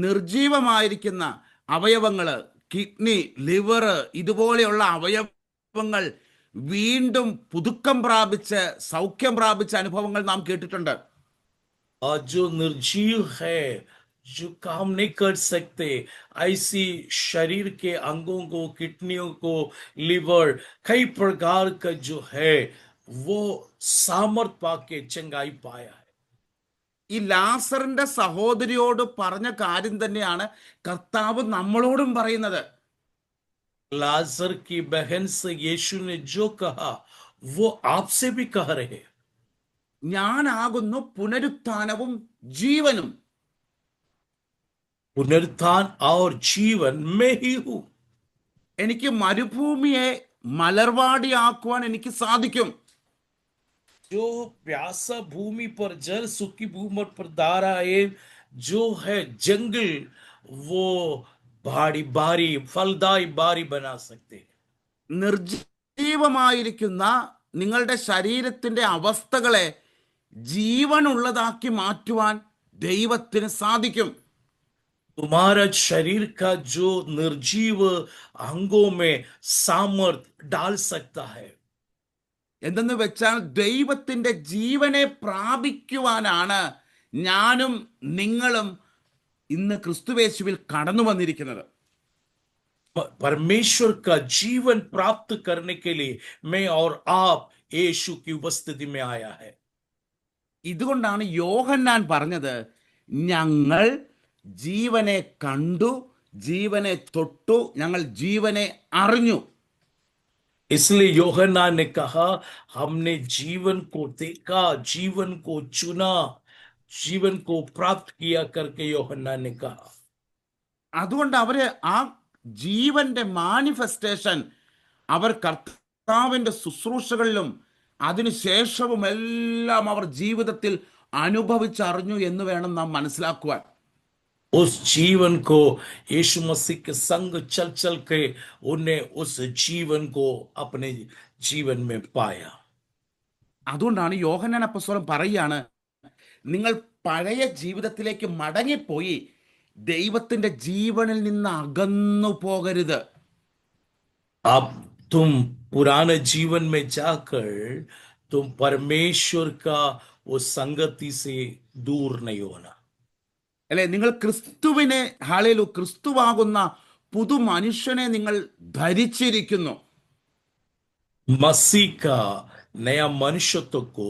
[SPEAKER 3] നിർജീവമായിരിക്കുന്ന അവയവങ്ങള്, കിഡ്നി, ലിവർ, ഇതുപോലെയുള്ള അവയവങ്ങൾ വീണ്ടും പുതുക്കം പ്രാപിച്ച് സൗഖ്യം പ്രാപിച്ച അനുഭവങ്ങൾ നാം കേട്ടിട്ടുണ്ട്.
[SPEAKER 4] और जो निर्जीव है, जो काम नहीं कर सकते, ऐसी शरीर के अंगों को, किडनियों को, लिवर, कई प्रकार का जो है वो सामर्थ पाके चंगाई पाया है।
[SPEAKER 3] ഈ ലാസറിന്റെ സഹോദരിയോട് പറഞ്ഞ കാര്യം തന്നെയാണ് കർത്താവ് നമ്മളോടും പറയുന്നത്.
[SPEAKER 4] लाजर की बहन से यीशु ने जो कहा वो आपसे भी कह रहे हैं।
[SPEAKER 3] ഞാനാകുന്നു പുനരുത്ഥാനവും ജീവനും.
[SPEAKER 4] पुनरुत्थान और जीवन में ही हूं।
[SPEAKER 3] എനിക്ക് മരുഭൂമിയെ മലർവാടിയാക്കുവാൻ എനിക്ക് സാധിക്കും.
[SPEAKER 4] जो प्यासा भूमि पर जल, सूखी भूमि पर धारा है, जो है जंगल, वो बाड़ी बारी फलदाई बारी बना सकते हैं।
[SPEAKER 3] നിർജീവമായിരിക്കുന്ന നിങ്ങളുടെ ശരീരത്തിന്റെ അവസ്ഥകളെ ജീവനുള്ളതാക്കി മാറ്റുവാൻ ദൈവത്തിന് സാധിക്കും.
[SPEAKER 4] तुम्हारा शरीर का जो निर्जीव अंगों में सामर्थ डाल सकता है।
[SPEAKER 3] എന്തെന്ന് വെച്ചാൽ ദൈവത്തിന്റെ ജീവനെ പ്രാപിക്കുവാനാണ് ഞാനും നിങ്ങളും ഇന്ന് ക്രിസ്തുവേശുവിൽ കടന്നു വന്നിരിക്കുന്നത്.
[SPEAKER 4] परमेश्वर का जीवन प्राप्त करने के लिए मैं और आप यीशु की उपस्थिति में आया है।
[SPEAKER 3] ഇതുകൊണ്ടാണ് യോഹന്നാൻ പറഞ്ഞത്, ഞങ്ങൾ ജീവനെ കണ്ടു, ജീവനെ തൊട്ടു, ഞങ്ങൾ ജീവനെ അറിഞ്ഞു.
[SPEAKER 4] इसलिए यूहन्ना ने कहा, हमने जीवन को देखा, जीवन को चुना, जीवन को प्राप्त किया करके यूहन्ना ने कहा।
[SPEAKER 3] അതുകൊണ്ട് അവര് ആ ജീവന്റെ മാനിഫെസ്റ്റേഷൻ അവർ കർത്താവിന്റെ ശുശ്രൂഷകളിലും അതിനുശേഷവും എല്ലാം അവർ ജീവിതത്തിൽ അനുഭവിച്ചറിഞ്ഞു എന്ന് വേണം നാം മനസ്സിലാക്കുവാൻ.
[SPEAKER 4] उस जीवन को यीशु मसीह के संग चल चल के उन्हें उस जीवन को अपने जीवन में पाया।
[SPEAKER 3] അതുകൊണ്ടാണ് യോഹന്നാൻ അപ്പോസ്തലൻ പറയുകയാണ്, നിങ്ങൾ പഴയ ജീവിതത്തിലേക്ക് മടങ്ങിപ്പോയി ദൈവത്തിന്റെ ജീവനിൽ നിന്ന് അകന്നു പോകരുത്.
[SPEAKER 4] अब तुम पुराने जीवन में जाकर तुम परमेश्वर का उस संगति से दूर नहीं होना।
[SPEAKER 3] അല്ലെ, നിങ്ങൾ ക്രിസ്തുവിനെ, ഹല്ലേലൂയ, ക്രിസ്തുവാകുന്ന പുതു മനുഷ്യനെ നിങ്ങൾ ധരിച്ചിരിക്കുന്നു.
[SPEAKER 4] मसीह का नया मनुष्यत्व को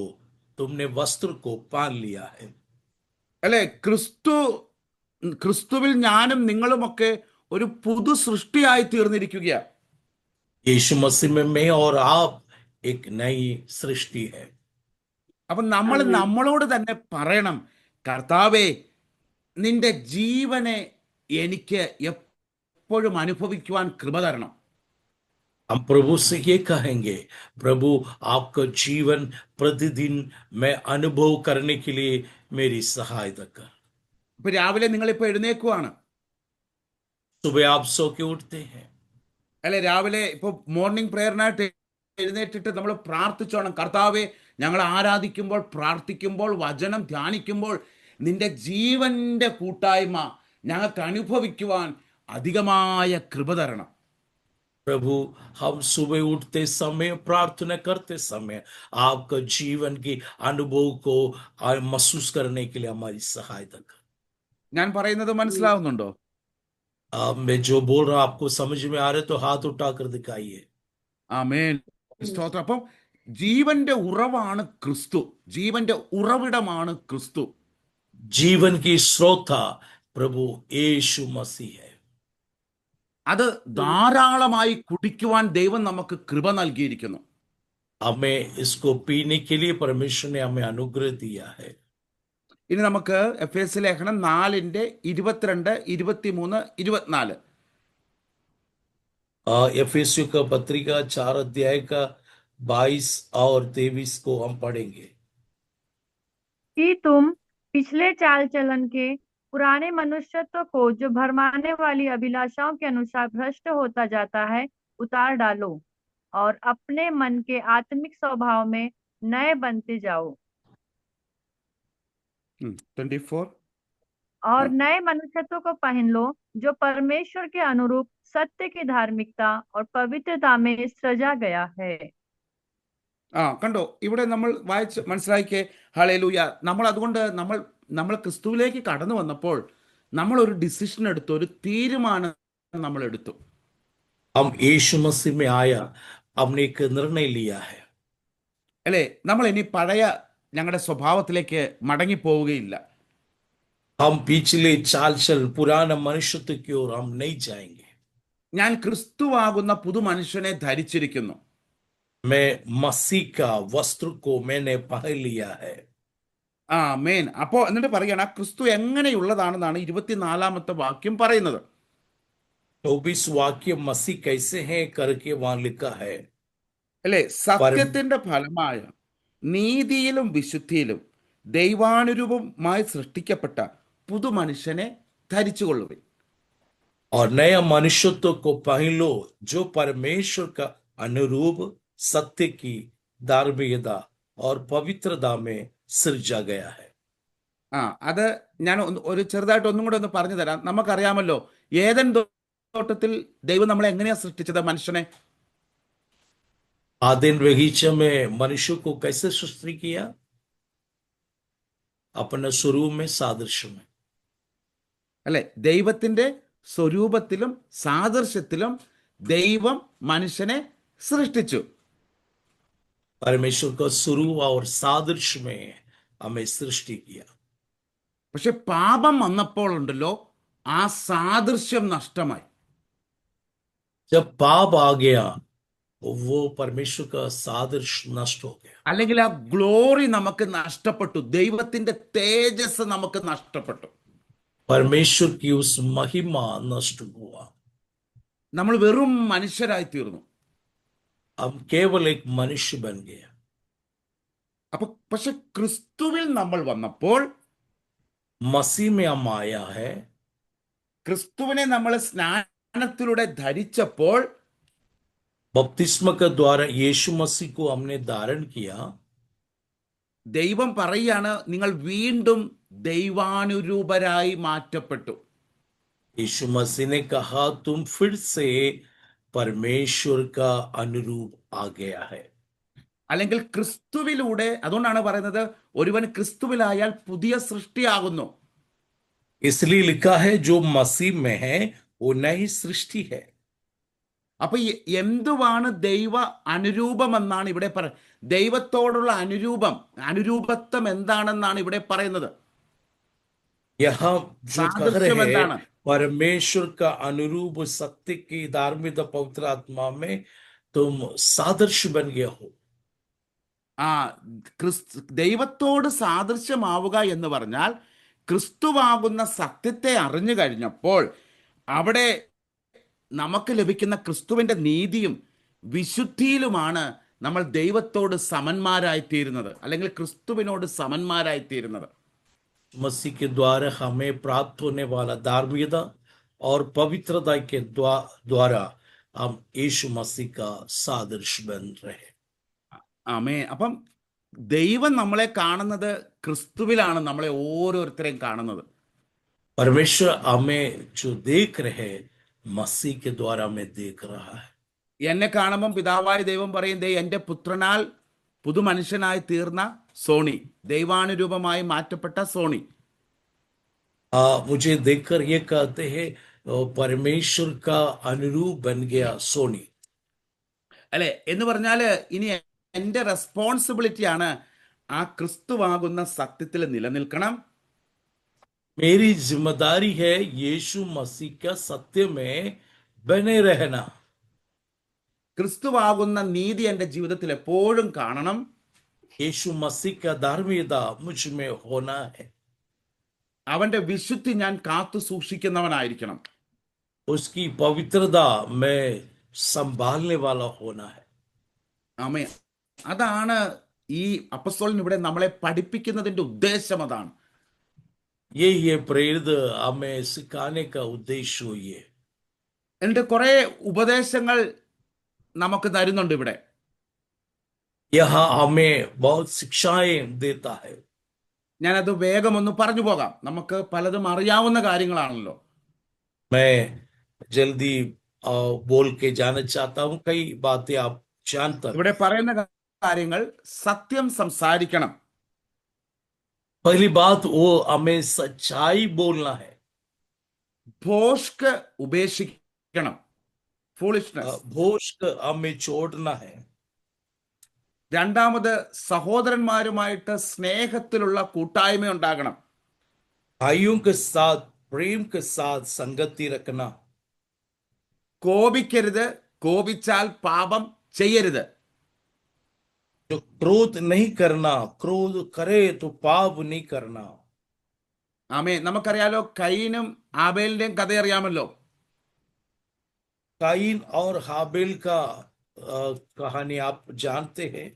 [SPEAKER 4] तुमने वस्त्र को पहन लिया है।
[SPEAKER 3] അല്ലെ, ക്രിസ്തുവിൽ ഞാനും നിങ്ങളുമൊക്കെ ഒരു പുതു സൃഷ്ടിയായി തീർന്നിരിക്കുകയാണ്.
[SPEAKER 4] यीशु मसीह में मैं और आप एक नई सृष्टि है।
[SPEAKER 3] അപ്പൊ നമ്മൾ നമ്മളോട് തന്നെ പറയണം, കർത്താവേ, നിന്റെ ജീവനെ എനിക്ക് എപ്പോഴും അനുഭവിക്കുവാൻ കൃപ തരണം.
[SPEAKER 4] हम प्रभु से ये कहेंगे, प्रभु आपका जीवन प्रतिदिन मैं अनुभव करने के लिए मेरी सहायता कर।
[SPEAKER 3] ഇപ്പൊ രാവിലെ നിങ്ങളിപ്പോ എഴുന്നേക്കുവാണ്,
[SPEAKER 4] सुबह आप सो के उठते हैं,
[SPEAKER 3] അല്ലെ, രാവിലെ ഇപ്പൊ മോർണിംഗ് പ്രേയറിനായിട്ട് എഴുന്നേറ്റിട്ട് നമ്മൾ പ്രാർത്ഥിച്ചോണം, കർത്താവെ, ഞങ്ങൾ ആരാധിക്കുമ്പോൾ, പ്രാർത്ഥിക്കുമ്പോൾ, വചനം ധ്യാനിക്കുമ്പോൾ നിന്റെ ജീവന്റെ കൂട്ടായ്മ ഞങ്ങൾക്ക് അനുഭവിക്കുവാൻ അധികമായ കൃപ തരണം.
[SPEAKER 4] प्रभु, हम सुबह उठते समय, प्रार्थना करते समय आपका जीवन की अनुभव को महसूस करने के लिए हमारी सहायता कर।
[SPEAKER 3] ഞാൻ പറയുന്നത് മനസ്സിലാവുന്നുണ്ടോ?
[SPEAKER 4] मैं जो बोल रहा हूं आपको समझ में आ रहे तो हाथ उठाकर दिखाइए।
[SPEAKER 3] ആമേൻ. സ്തോത്രം. അപ്പം ജീവന്റെ ഉറവാണ് ക്രിസ്തു. ജീവന്റെ ഉറവിടമാണ് ക്രിസ്തു.
[SPEAKER 4] जीवन की स्रोता प्रभु यीशु मसीह है।
[SPEAKER 3] അത് ധാരാളമായി കുടിക്കുവാൻ ദൈവം നമുക്ക് കൃപ നൽകിയിരിക്കുന്നു.
[SPEAKER 4] हमें इसको पीने के लिए परमेश्वर ने हमें अनुग्रह दिया है।
[SPEAKER 3] ഇനി നമുക്ക് എഫേസ്യ ലേഖനം 4:22, 23, 24.
[SPEAKER 4] एफेसियों का पत्रिका 4 अध्याय का 22 और 23 को हम पढ़ेंगे।
[SPEAKER 6] कि तुम पिछले चाल चलन के पुराने मनुष्यत्व को जो भरमाने वाली अभिलाषाओं के अनुसार भ्रष्ट होता जाता है उतार डालो और अपने मन के आत्मिक स्वभाव में नए बनते जाओ
[SPEAKER 3] 24.
[SPEAKER 6] और नए मनुष्यत्व को पहन लो जो परमेश्वर के अनुरूप सत्य की धार्मिकता और पवित्रता में सृजा गया है।
[SPEAKER 3] കണ്ടോ, ഇവിടെ നമ്മൾ വായിച്ച് മനസ്സിലാക്കിയേ. ഹല്ലേലൂയ. അതുകൊണ്ട് നമ്മൾ ക്രിസ്തുവിലേക്ക് കടന്നു വന്നപ്പോൾ നമ്മൾ ഒരു ഡിസിഷൻ എടുത്തു, ഒരു തീരുമാനം നമ്മൾ എടുത്തു.
[SPEAKER 4] हम यीशु मसीह में आया, हमने एक निर्णय लिया है।
[SPEAKER 3] അല്ലേ? നമ്മൾ ഇനി പഴയ ഞങ്ങളുടെ സ്വഭാവത്തിലേക്ക് മടങ്ങിപ്പോവുകയില്ല.
[SPEAKER 4] हम पिछले चाल चल पुराना मनुष्यत्व की ओर हम नहीं जाएंगे।
[SPEAKER 3] ഞാൻ ക്രിസ്തുവാകുന്ന പുതു മനുഷ്യനെ ധരിച്ചിരിക്കുന്നു.
[SPEAKER 4] मैं मसीह का वस्त्र को मैंने पहन लिया है।
[SPEAKER 3] ആമേൻ. അപ്പോ എന്നിട്ട് പറയണം ക്രിസ്തു എങ്ങനെയുള്ളതാണെന്നാണ് 24-ാമത്തെ വാക്യം പറയുന്നത്.
[SPEAKER 4] 24 वाक्य मसीह कैसे हैं करके वहां लिखा है।
[SPEAKER 3] അല്ലേ? സത്യത്തിന്റെ ഫലമായ നീതിയിലും വിശുദ്ധിയിലും ദൈവാനുരൂപമായി സൃഷ്ടിക്കപ്പെട്ട പുതു മനുഷ്യനെ ധരിച്ചുകൊള്ളുവിൻ.
[SPEAKER 4] और नया मनुष्यत्व को पहन लो जो परमेश्वर का अनुरूप सत्य की धार्मिकता और पवित्रता में सृजा गया है।
[SPEAKER 3] അത് ഞാൻ ഒരു ചെറുതായിട്ട് ഒന്നും കൂടെ ഒന്ന് പറഞ്ഞു തരാം. നമുക്കറിയാമല്ലോ, ഏദൻ തോട്ടത്തിൽ ദൈവം നമ്മളെ എങ്ങനെയാ സൃഷ്ടിച്ചത്? മനുഷ്യനെ
[SPEAKER 4] आदिम बगीचे में मनुष्य को कैसे सृष्टि किया? अपने स्वरूप में, सादृश्य में।
[SPEAKER 3] അല്ലെ? ദൈവത്തിന്റെ സ്വരൂപത്തിലും സാദൃശ്യത്തിലും ദൈവം മനുഷ്യനെ സൃഷ്ടിച്ചു.
[SPEAKER 4] परमेश्वर का स्वरूप और सादृश्य में हमें सृष्टि किया।
[SPEAKER 3] പക്ഷെ പാപം വന്നപ്പോൾ ഉണ്ടല്ലോ, ആ സാദൃശ്യം നഷ്ടമായി.
[SPEAKER 4] जब पाप आ गया वो परमेश्वर का सादृश्य नष्ट हो गया।
[SPEAKER 3] അല്ലെങ്കിൽ ആ ഗ്ലോറി നമുക്ക് നഷ്ടപ്പെട്ടു, ദൈവത്തിന്റെ തേജസ് നമുക്ക് നഷ്ടപ്പെട്ടു.
[SPEAKER 4] परमेश्वर की उस महिमा नष्ट हुआ।
[SPEAKER 3] നമ്മൾ വെറും മനുഷ്യരായി തീർന്നു.
[SPEAKER 4] हम केवल एक मनुष्य बन गया।
[SPEAKER 3] അപ്പൊ പക്ഷെ ക്രിസ്തുവിൽ നമ്മൾ വന്നപ്പോൾ,
[SPEAKER 4] मसीह में हम आया है,
[SPEAKER 3] ക്രിസ്തുവിനെ നമ്മൾ സ്നാനത്തിലൂടെ ധരിച്ചപ്പോൾ
[SPEAKER 4] बपतिस्मा के द्वारा यीशु मसीह को हमने धारण किया।
[SPEAKER 3] ദൈവം പറയാണ്, നിങ്ങൾ വീണ്ടും ദൈവാനുരൂപരായി മാറ്റപ്പെട്ടു.
[SPEAKER 4] यीशु मसीह ने कहा तुम फिर से परमेश्वर का अनुरूप आ गया है।
[SPEAKER 3] അല്ലെങ്കിൽ ക്രിസ്തുവിലൂടെ, അതുകൊണ്ടാണ് പറയുന്നത് ഒരുവൻ ക്രിസ്തുവിലായാൽ പുതിയ സൃഷ്ടിയാകുന്നു.
[SPEAKER 4] इसलिए लिखा है जो मसीह में है वो नई सृष्टि है।
[SPEAKER 3] അപ്പൊ എന്തുവാണ് ദൈവ അനുരൂപം എന്നാണ് ഇവിടെ ദൈവത്തോടുള്ള അനുരൂപത്വം എന്താണെന്നാണ് ഇവിടെ പറയുന്നത്.
[SPEAKER 4] यहाँ जो कह रहे
[SPEAKER 3] സാദൃശ്യം
[SPEAKER 4] हैं
[SPEAKER 3] എന്താണ്?
[SPEAKER 4] परमेश्वर का अनुरूप सत्य की धार्मिकता पवित्र आत्मा में तुम सादृश्य बन गया हो।
[SPEAKER 3] ദൈവത്തോട് സാദൃശ്യമാവുക എന്ന് പറഞ്ഞാൽ ക്രിസ്തുവാകുന്ന സത്യത്തെ അറിഞ്ഞു കഴിഞ്ഞപ്പോൾ അവിടെ നമുക്ക് ലഭിക്കുന്ന ക്രിസ്തുവിന്റെ നീതിയും വിശുദ്ധിയിലുമാണ് നമ്മൾ ദൈവത്തോട് സമന്മാരായിത്തീരുന്നത്, അല്ലെങ്കിൽ ക്രിസ്തുവിനോട് സമന്മാരായിത്തീരുന്നത്.
[SPEAKER 4] मसीह के द्वारा हमें प्राप्त होने वाला धार्मिकता और पवित्रता के द्वारा हम यीशु मसीह का सादृश्य बन रहे।
[SPEAKER 3] ആമേൻ. അപ്പം ദൈവം നമ്മളെ കാണുന്നത് ക്രിസ്തുവിലാണ്, നമ്മളെ ഓരോരുത്തരെയും കാണുന്നത്.
[SPEAKER 4] परमेश्वर हमें जो देख रहे मसीह के द्वारा में देख रहा है।
[SPEAKER 3] എന്നെ കാണുമ്പം പിതാവായ ദൈവം പറയും, ദേ എൻ്റെ പുത്രനാൽ പുതുമനുഷ്യനായി തീർന്ന സോണി, ദൈവാനുരൂപമായി മാറ്റപ്പെട്ട സോണി.
[SPEAKER 4] मुझे देखकर ये कहते हैं परमेश्वर का अनुरूप बन गया सोनी।
[SPEAKER 3] അല്ലെ എന്ന് പറഞ്ഞാല് ഇനി എൻ്റെ റെസ്പോൺസിബിലിറ്റിയാണ് ആ ക്രിസ്തുവാകുന്ന സത്യത്തിൽ നിലനിൽക്കണം.
[SPEAKER 4] मेरी जिम्मेदारी है यीशु मसीह का सत्य में बने रहना।
[SPEAKER 3] ക്രിസ്തുവാകുന്ന നീതി എൻ്റെ ജീവിതത്തിൽ എപ്പോഴും കാണണം.
[SPEAKER 4] यीशु मसीह का धार्मिकता मुझ में होना है।
[SPEAKER 3] അവന്റെ വിശുദ്ധി ഞാൻ കാത്തു സൂക്ഷിക്കുന്നവനായിരിക്കണം.
[SPEAKER 4] उसकी पवित्रता में संभालने वाला होना है।
[SPEAKER 3] ആമേൻ. അതാണ് ഈ അപ്പസ്തോലൻ ഇവിടെ നമ്മളെ പഠിപ്പിക്കുന്നതിന്റെ ഉദ്ദേശം. അതാണ്
[SPEAKER 4] ये प्रेरित हमें सिखाने का उद्देश्य हुई है।
[SPEAKER 3] എന്നിട്ട് കുറെ ഉപദേശങ്ങൾ നമുക്ക് തരുന്നുണ്ട് ഇവിടെ.
[SPEAKER 4] यह हमें बहुत शिक्षाएं देता है।
[SPEAKER 3] ഞാനത് വേഗം ഒന്ന് പറഞ്ഞു പോകാം. നമുക്ക് പലതും അറിയാവുന്ന കാര്യങ്ങളാണല്ലോ.
[SPEAKER 4] मैं जल्दी बोल के जाना चाहता हूँ, कई बातें आप जानते हैं।
[SPEAKER 3] ഇവിടെ പറയുന്ന കാര്യങ്ങൾ സത്യം സംസാരിക്കണം.
[SPEAKER 4] पहली बात वो हमें सच्चाई बोलना है।
[SPEAKER 3] ഭോഷ്ക് ഉപേക്ഷിക്കണം, ഫൂളിഷ്നെസ്.
[SPEAKER 4] भोष्क हमें छोड़ना है।
[SPEAKER 3] രണ്ടാമത് സഹോദരന്മാരുമായിട്ട് സ്നേഹത്തിലുള്ള കൂട്ടായ്മ ഉണ്ടാകണം.
[SPEAKER 4] भाइयों के साथ प्रेम के साथ संगति रखना।
[SPEAKER 3] കോപിക്കരുത്, കോപിച്ചാൽ പാപം ചെയ്യരുത്.
[SPEAKER 4] जो क्रोध नहीं करना, क्रोध करे तो पाप नहीं करना।
[SPEAKER 3] ആമേ. നമുക്കറിയാലോ, കയീനും ആബേലിന്റെയും കഥ അറിയാമല്ലോ.
[SPEAKER 4] काइन और हाबिल का कहानी आप जानते हैं।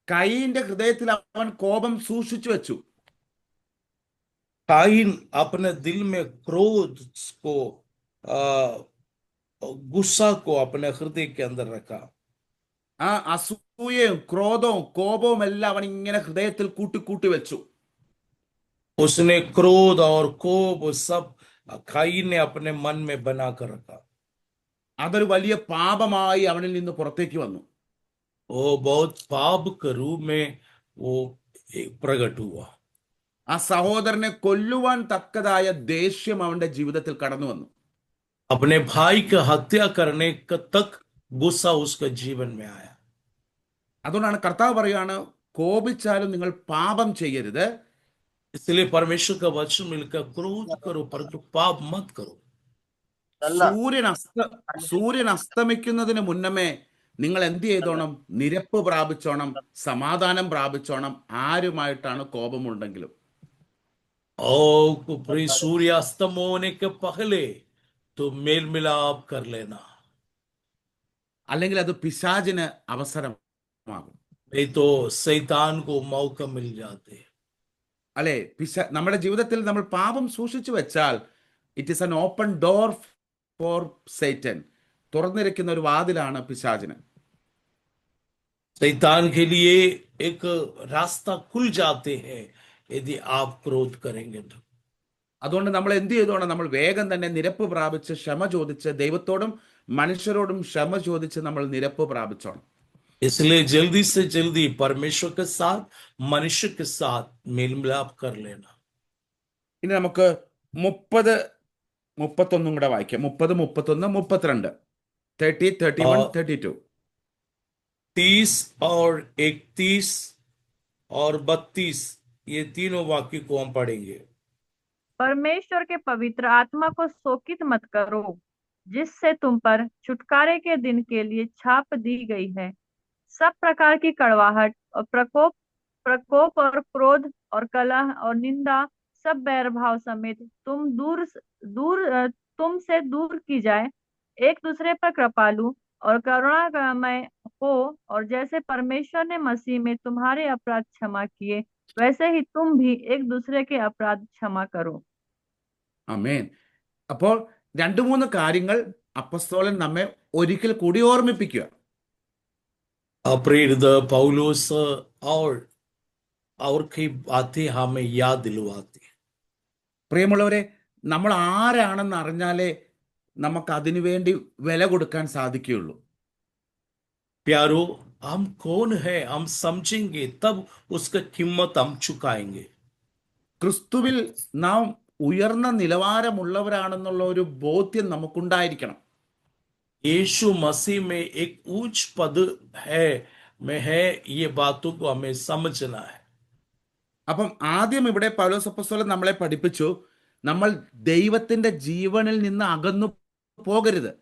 [SPEAKER 3] കയീന്റെ ഹൃദയത്തിൽ അവൻ കോപം സൂക്ഷിച്ചു വെച്ചു.
[SPEAKER 4] काइन अपने दिल में क्रोध को गुस्सा को अपने हृदय के अंदर रखा।
[SPEAKER 3] ആ അസൂയയും ക്രോധവും കോപവും എല്ലാം അവൻ ഇങ്ങനെ ഹൃദയത്തിൽ കൂട്ടി വെച്ചു.
[SPEAKER 4] उसने क्रोध और कोप सब काइन ने अपने मन में बना कर रखा।
[SPEAKER 3] അതൊരു വലിയ പാപമായി അവനിൽ നിന്ന് പുറത്തേക്ക് വന്നു.
[SPEAKER 4] वो बहुत पाप के रूप में वो प्रकट हुआ।
[SPEAKER 3] ആ സഹോദരനെ കൊല്ലുവാൻ തക്കതായ ദേഷ്യം അവന്റെ ജീവിതത്തിൽ കടന്നു വന്നു.
[SPEAKER 4] अपने भाई की हत्या करने तक गुस्सा उसके जीवन में आया।
[SPEAKER 3] അതുകൊണ്ടാണ് കർത്താവ് പറയാണ്, കോപിച്ചാലും നിങ്ങൾ പാപം ചെയ്യരുത്.
[SPEAKER 4] इसलिए परमेश्वर का वचन मिलकर क्रोध करो परंतु पाप मत करो।
[SPEAKER 3] സൂര്യൻ അസ്തമിക്കുന്നതിന് മുന്നമേ നിങ്ങൾ എന്ത് ചെയ്തോണം? നിരപ്പ് പ്രാപിച്ചോണം, സമാധാനം പ്രാപിച്ചോണം. ആരുമായിട്ടാണ് കോപമുണ്ടെങ്കിലും.
[SPEAKER 4] और सूर्यास्त होने के पहले तो मेल मिलाप कर लेना,
[SPEAKER 3] അല്ലെങ്കിൽ അത് പിശാചിന് അവസരമാകും.
[SPEAKER 4] नहीं तो शैतान को मौका मिल जाते।
[SPEAKER 3] അല്ലെ, നമ്മുടെ ജീവിതത്തിൽ നമ്മൾ പാപം സൂക്ഷിച്ചു വെച്ചാൽ it is an open door for Satan. തുറന്നിരിക്കുന്ന ഒരു വാതിലാണ് പിശാചിന്.
[SPEAKER 4] शैतान के लिए एक रास्ता खुल जाते हैं यदि आप क्रोध करेंगे तो।
[SPEAKER 3] അതുകൊണ്ട് നമ്മൾ എന്ത് ചെയ്തോണം? നമ്മൾ വേഗം തന്നെ നിരപ്പ് പ്രാപിച്ച് ക്ഷമ ചോദിച്ച് ദൈവത്തോടും മനുഷ്യരോടും ക്ഷമ ചോദിച്ച് നമ്മൾ നിരപ്പ് പ്രാപിച്ചോണം.
[SPEAKER 4] इसलिए जल्दी से जल्दी परमेश्वर के साथ मनुष्य के साथ मेल मिलाप कर लेना।
[SPEAKER 3] ഇനി നമുക്ക് 30, 31 കൂടെ വായിക്കാം. 30, 31, 32, 30, 31, 32.
[SPEAKER 4] 30 और 31 और 32 ये तीनों वाक्य को हम पढ़ेंगे।
[SPEAKER 6] परमेश्वर के पवित्र आत्मा को शोकित मत करो, जिससे तुम पर छुटकारे के दिन के लिए छाप दी गई है। सब प्रकार की कड़वाहट और प्रकोप और क्रोध और कलह और निंदा सब बैरभाव समेत तुमसे दूर की जाए। एक दूसरे पर कृपालु और करुणामय हो, और जैसे परमेश्वर ने मसीह में तुम्हारे अपराध क्षमा किए, वैसे ही तुम भी एक दूसरे के अपराध क्षमा करो।
[SPEAKER 3] ആമേൻ. അപ്പോൾ 2-3 കാര്യങ്ങൾ അപ്പസ്തോലൻ നമ്മെ ഒരിക്കൽ കൂടി ഓർമ്മിപ്പിക്കുക.
[SPEAKER 4] प्रेरित पौलुस और कई बातें हमें याद दिलवाती।
[SPEAKER 3] പ്രിയമുള്ളവരെ, നമ്മൾ ആരാണെന്ന് അറിഞ്ഞാലേ നമുക്ക് അതിനു വേണ്ടി വില കൊടുക്കാൻ സാധിക്കുകയുള്ളൂ.
[SPEAKER 4] प्यारो, हम कौन है हम समझेंगे तब उसका कीमत हम चुकाएंगे.
[SPEAKER 3] ക്രിസ്തുവിൽ നാം ഉയർന്ന നിലവാരമുള്ളവരാണെന്നുള്ള ഒരു ബോധ്യം നമുക്കുണ്ടായിരിക്കണം.
[SPEAKER 4] यीशु मसीह में एक उच्च पद है में है, ये बातों को हमें समझना है.
[SPEAKER 3] അപ്പം ആദ്യം ഇവിടെ പൗലോസ് അപ്പോസ്തലൻ നമ്മളെ പഠിപ്പിച്ചു, നമ്മൾ ദൈവത്തിന്റെ ജീവനിൽ നിന്ന് അകന്നു പോകരുത്.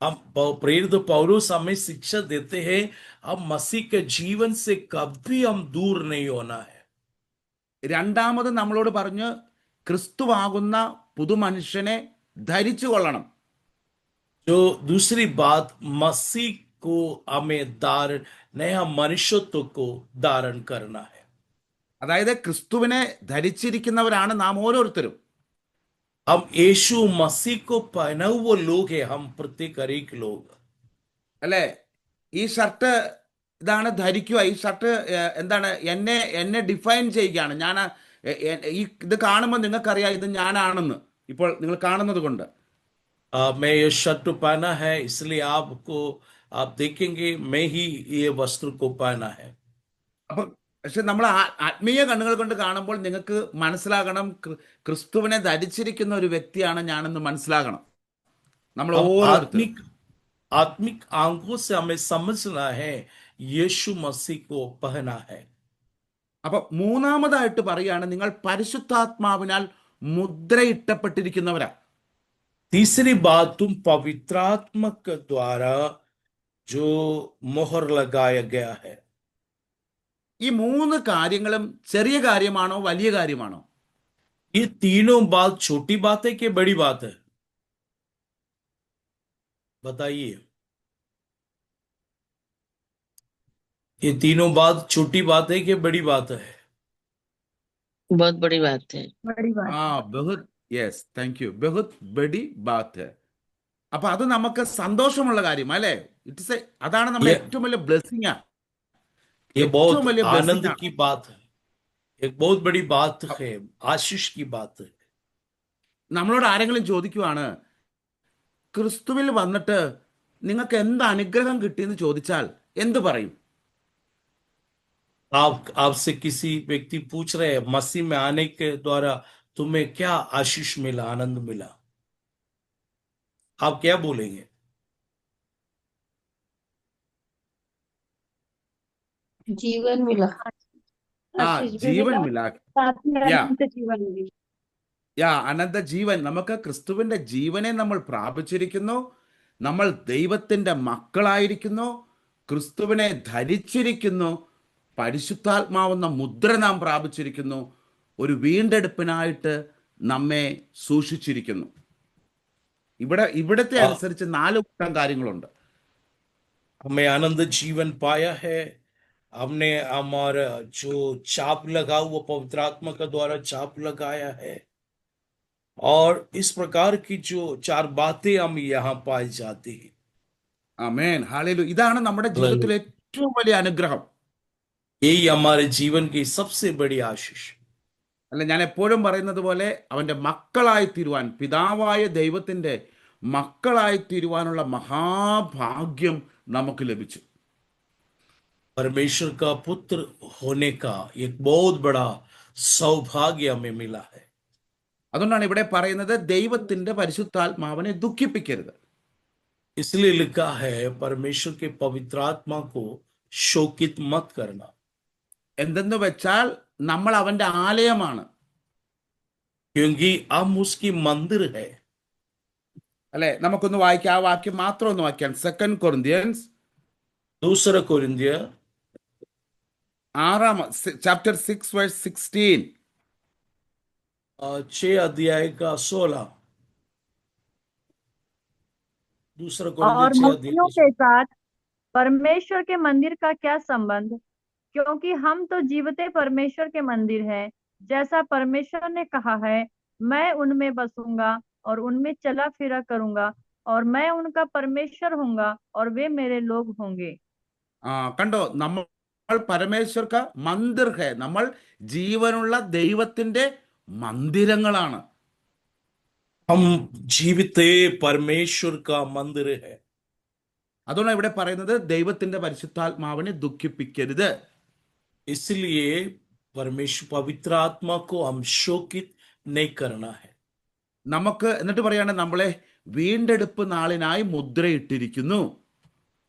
[SPEAKER 4] हम प्रेरित पौलुस हमें शिक्षा देते हैं हम मसीह के जीवन से कभी हम दूर नहीं होना है.
[SPEAKER 3] രണ്ടാമത് നമ്മളോട് പറഞ്ഞു, ക്രിസ്തുവാകുന്ന പുതുമനുഷ്യനെ ധരിച്ചു കൊള്ളണം.
[SPEAKER 4] जो दूसरी बात, मसीह को हमें धारण नया मनुष्यत्व को धारण करना है.
[SPEAKER 3] അതായത് ക്രിസ്തുവിനെ ധരിച്ചിരിക്കുന്നവരാണ് നാം ഓരോരുത്തരും.
[SPEAKER 4] हम यीशु मसीह को पहना हुआ लोग हैं, हम प्रत्येक हर एक लोग.
[SPEAKER 3] അല്ലേ? ഈ ഷർട്ട് ഇതാണ് ധരിക്കുക. ഈ ഷർട്ട് എന്താണ്, എന്നെ ഡിഫൈൻ ചെയ്യുകയാണ്. ഞാൻ ഈ ഇത് കാണുമ്പോൾ നിങ്ങൾക്കറിയാം ഇത് ഞാനാണെന്ന്, ഇപ്പോൾ നിങ്ങൾ കാണുന്നത് കൊണ്ട്.
[SPEAKER 4] मैं ये शर्ट पहना है इसलिए आपको आप देखेंगे मैं ही ये वस्त्र को पहना है.
[SPEAKER 3] അപ്പം പക്ഷെ നമ്മൾ ആത്മീയ കണ്ണുകൾ കൊണ്ട് കാണുമ്പോൾ നിങ്ങൾക്ക് മനസ്സിലാകണം, ക്രിസ്തുവിനെ ധരിച്ചിരിക്കുന്ന ഒരു വ്യക്തിയാണ് ഞാനെന്ന് മനസ്സിലാകണം. നമ്മൾ
[SPEAKER 4] अब
[SPEAKER 3] ഓരോരുത്തരും.
[SPEAKER 4] आत्मिक आंखों से हमें समझना है यीशु मसीह को पहना है.
[SPEAKER 3] അപ്പൊ മൂന്നാമതായിട്ട് പറയാണ്, നിങ്ങൾ പരിശുദ്ധാത്മാവിനാൽ മുദ്രയിട്ടപ്പെട്ടിരിക്കുന്നവരാ.
[SPEAKER 4] तीसरी बात, तुम पवित्रात्मा के द्वारा जो मोहर लगाया गया है.
[SPEAKER 3] ഈ മൂന്ന് കാര്യങ്ങളും ചെറിയ കാര്യമാണോ വലിയ കാര്യമാണോ?
[SPEAKER 4] ये तीनों बात छोटी बात है कि बड़ी बात है? बताइए. ये तीनों बात छोटी बात है कि बड़ी बात है?
[SPEAKER 1] बहुत बड़ी बात है।
[SPEAKER 6] बड़ी बात
[SPEAKER 3] ആ ബഹുത് യെസ്, താങ്ക് യു. ബഹുത് ബഡി ബാത്ത്. അപ്പൊ അത് നമുക്ക് സന്തോഷമുള്ള കാര്യം അല്ലേ? ഇറ്റ്സ് അതാണ് നമ്മുടെ
[SPEAKER 4] ये
[SPEAKER 3] ഏറ്റവും വലിയ ബ്ലെസ്സിങ്.
[SPEAKER 4] ये
[SPEAKER 3] ഏറ്റവും
[SPEAKER 4] बहुत
[SPEAKER 3] വലിയ
[SPEAKER 4] आनंद
[SPEAKER 3] ബ്ലെസ്സിങ്.
[SPEAKER 4] की बात है, एक बहुत बड़ी बात है, आशीष की बात है.
[SPEAKER 3] നമ്മളോട് ആരെങ്കിലും ചോദിക്കുവാണ്, ക്രിസ്തുവിൽ വന്നിട്ട് നിങ്ങൾക്ക് എന്ത് അനുഗ്രഹം കിട്ടിയെന്ന് ചോദിച്ചാൽ എന്ത് പറയും?
[SPEAKER 4] आपसे किसी व्यक्ति पूछ रहे हैं मसीह में आने के द्वारा तुम्हें क्या आशीष मिला, आनंद मिला, आप क्या बोलेंगे?
[SPEAKER 1] जीवन मिला।
[SPEAKER 3] ആ
[SPEAKER 2] आशीष भी
[SPEAKER 3] ജീവൻ
[SPEAKER 2] मिला,
[SPEAKER 3] മിലാ.
[SPEAKER 2] साथ में
[SPEAKER 3] या
[SPEAKER 2] अनंत जीवन भी.
[SPEAKER 3] അനന്ത ജീവൻ. നമുക്ക് ക്രിസ്തുവിന്റെ ജീവനെ നമ്മൾ പ്രാപിച്ചിരിക്കുന്നു. നമ്മൾ ദൈവത്തിന്റെ മക്കളായിരിക്കുന്നു. ക്രിസ്തുവിനെ ധരിച്ചിരിക്കുന്നു. പരിശുദ്ധാത്മാവെന്ന മുദ്ര നാം പ്രാപിച്ചിരിക്കുന്നു. ഒരു വീണ്ടെടുപ്പിനായിട്ട് നമ്മെ സൂക്ഷിച്ചിരിക്കുന്നു. ഇവിടത്തെ
[SPEAKER 4] आ-
[SPEAKER 3] അനുസരിച്ച് 4 കൂട്ടം കാര്യങ്ങളുണ്ട്.
[SPEAKER 4] हमें आनंद जीवन पाया है, हमने हमारा जो चाप लगा हुआ पवित्र आत्मा का द्वारा चाप लगाया है, और इस प्रकार की जो 4 बातें हम यहाँ पाई जाती हैं.
[SPEAKER 3] ആമേൻ, ഹല്ലേലൂയ. ഇതാണ് നമ്മുടെ ജീവിതത്തിലെ ഏറ്റവും വലിയ അനുഗ്രഹം.
[SPEAKER 4] यही हमारे जीवन की सबसे बड़ी आशीष.
[SPEAKER 3] അല്ല, ഞാൻ എപ്പോഴും പറയുന്നത് പോലെ അവന്റെ മക്കളായി തീരുവാൻ, പിതാവായ ദൈവത്തിന്റെ മക്കളായി തീരുവാനുള്ള മഹാഭാഗ്യം നമുക്ക് ലഭിച്ചു.
[SPEAKER 4] परमेश्वर का पुत्र होने का एक बहुत बड़ा सौभाग्य हमें मिला है.
[SPEAKER 3] അതുകൊണ്ടാണ് ഇവിടെ പറയുന്നത്, ദൈവത്തിന്റെ പരിശുദ്ധാത്മാവിനെ ദുഃഖിപ്പിക്കരുത്.
[SPEAKER 4] इसलिए लिखा है परमेश्वर के पवित्र आत्मा को शोकित मत करना.
[SPEAKER 3] എന്തെന്ന് വെച്ചാൽ നമ്മൾ അവന്റെ ആലയമാണ്.
[SPEAKER 4] क्योंकि हम उसकी मंदिर है.
[SPEAKER 3] അല്ലെ? നമുക്കൊന്ന് വായിക്കാം, ആ വാക്യം മാത്രം ഒന്ന് വായിക്കാം. 2 കൊരിന്ത്യൻസ്
[SPEAKER 4] 2 कोरिन्थिय
[SPEAKER 3] chapter 6 verse 16.
[SPEAKER 4] 6 अध्याय का 16. 2
[SPEAKER 6] और
[SPEAKER 4] कोरिन्थिय 6
[SPEAKER 6] मूर्तियों
[SPEAKER 4] अध्याय.
[SPEAKER 6] के साथ परमेश्वर के मंदिर का क्या संबंध? क्योंकि हम तो जीवते परमेश्वर के मंदिर हैं, जैसा परमेश्वर ने कहा है, मैं उनमें बसूंगा और उनमें चला फिरा करूंगा और मैं उनका परमेश्वर होऊंगा और वे मेरे लोग होंगे.
[SPEAKER 3] കണ്ടോ, നമ്മൾ പരമേശ്വർക്ക് മന്ദിർ ഹേ, നമ്മൾ ജീവനുള്ള ദൈവത്തിന്റെ മന്ദിരങ്ങളാണ്.
[SPEAKER 4] हम जीविते परमेश्वर का मंदिर है।
[SPEAKER 3] അതുകൊണ്ടാണ് ഇവിടെ പറയുന്നത് ദൈവത്തിന്റെ പരിശുദ്ധാത്മാവിനെ ദുഃഖിപ്പിക്കരുത്.
[SPEAKER 4] इसलिए परमेश्वर पवित्र आत्मा को हम शोकित नहीं करना है।
[SPEAKER 3] നമുക്ക് എന്നിട്ട് പറയാണ് നമ്മളെ വീണ്ടെടുപ്പ് നാളിനായി മുദ്രയിട്ടിരിക്കുന്നു.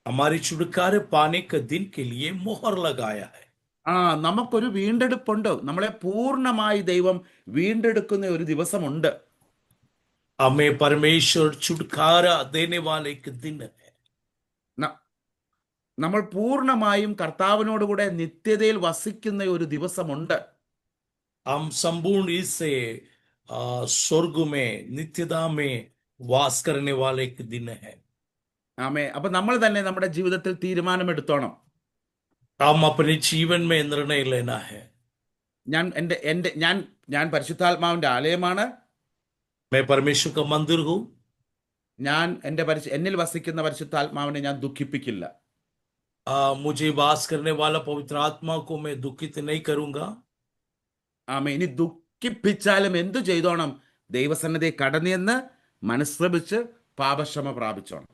[SPEAKER 4] हमारे छुटकारे पाने के दिन के लिए मोहर लगाया है।
[SPEAKER 3] നമുക്കൊരു വീണ്ടെടുപ്പുണ്ട്. നമ്മളെ പൂർണ്ണമായി ദൈവം വീണ്ടെടുക്കുന്ന ഒരു ദിവസമുണ്ട്.
[SPEAKER 4] हमें परमेश्वर छुटकारा देने वाले एक दिन है।
[SPEAKER 3] നമ്മൾ പൂർണ്ണമായും കർത്താവിനോടുകൂടെ നിത്യതയിൽ വസിക്കുന്ന ഒരു ദിവസമുണ്ട്.
[SPEAKER 4] हम संपूर्ण इससे स्वर्ग में नित्यता में वास करने वाले एक दिन है।
[SPEAKER 3] ആമേ. അപ്പൊ നമ്മൾ തന്നെ നമ്മുടെ ജീവിതത്തിൽ തീരുമാനമെടുത്തോണം.
[SPEAKER 4] हम अपने जीवन में निर्णय लेना है।
[SPEAKER 3] ഞാൻ പരിശുദ്ധാത്മാവിന്റെ ആലയമാണ്.
[SPEAKER 4] मैं परमेश्वर का मंदिर हूँ।
[SPEAKER 3] ഞാൻ എന്നിൽ വസിക്കുന്ന പരിശുദ്ധാത്മാവിനെ ഞാൻ ദുഃഖിപ്പിക്കില്ല.
[SPEAKER 4] मुझे वास करने वाला पवित्र आत्मा को मैं दुखित नहीं करूंगा।
[SPEAKER 3] ആമേ. ഇനി ദുഃഖിപ്പിച്ചാലും എന്തു ചെയ്തോണം? ദൈവസന്നിധി കടന്നെന്ന് മനസ്സൃപിച്ച് പാപക്ഷമ പ്രാപിച്ചോണം.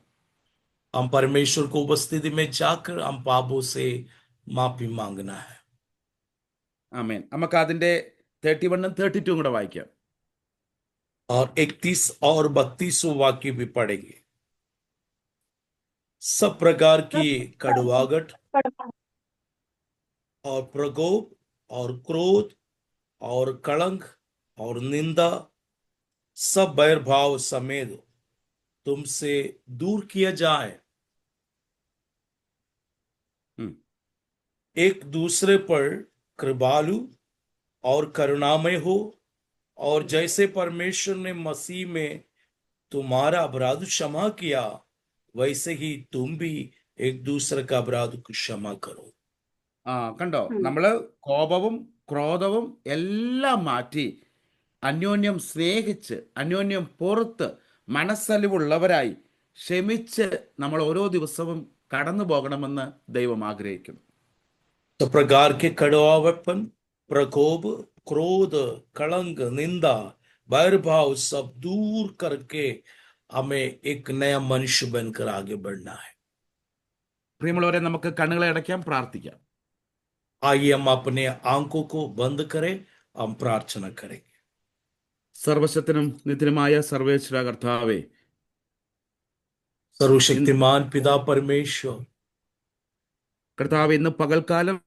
[SPEAKER 4] हम परमेश्वर को उपस्थिति में जाकर हम पापों से माफी मांगना है।
[SPEAKER 3] ആമേൻ. നമുക്ക് അതിന്റെ 31 32 കൂടെ വായിക്കാം.
[SPEAKER 4] और 31 और 32 वाक्य भी पढ़ेंगे। सब प्रकार की कड़वाहट और प्रकोप और क्रोध और कलंक और निंदा सब बैरभाव समेत तुमसे दूर किया जाए। एक दूसरे पर कृपालु और करुणामय हो, और जैसे परमेश्वर ने मसीह में तुम्हारा अपराध क्षमा किया, वैसे ही तुम भी एक दूसरे का अपराध को क्षमा करो।
[SPEAKER 3] കണ്ടോ? നമ്മള് കോപവും ക്രോധവും എല്ലാം മാറ്റി അന്യോന്യം സ്നേഹിച്ച് അന്യോന്യം പുറത്ത് മനസ്സലിവുള്ളവരായി ക്ഷമിച്ച് നമ്മൾ ഓരോ ദിവസവും കടന്നു പോകണമെന്ന് ദൈവം ആഗ്രഹിക്കുന്നു.
[SPEAKER 4] तो प्रकार के कड़वापन, प्रकोप, क्रोध, कलंक, निंदा, बैरभाव सब दूर करके हमें एक नया मनुष्य बनकर आगे बढ़ना है।
[SPEAKER 3] പ്രിയമുള്ളവരെ, നമുക്ക് കണ്ണുകളെ അടയ്ക്കാം, പ്രാർത്ഥിക്കാം.
[SPEAKER 4] आइए हम अपने आंखों को बंद करें, हम प्रार्थना करेंगे।
[SPEAKER 3] സർവശക്തനും നിത്യനുമായ സർവേശ്വര കർത്താവേ,
[SPEAKER 4] सर्वशक्तिमान पिता परमेश्वर,
[SPEAKER 3] കർത്താവ്, ഇന്ന് പകൽക്കാലം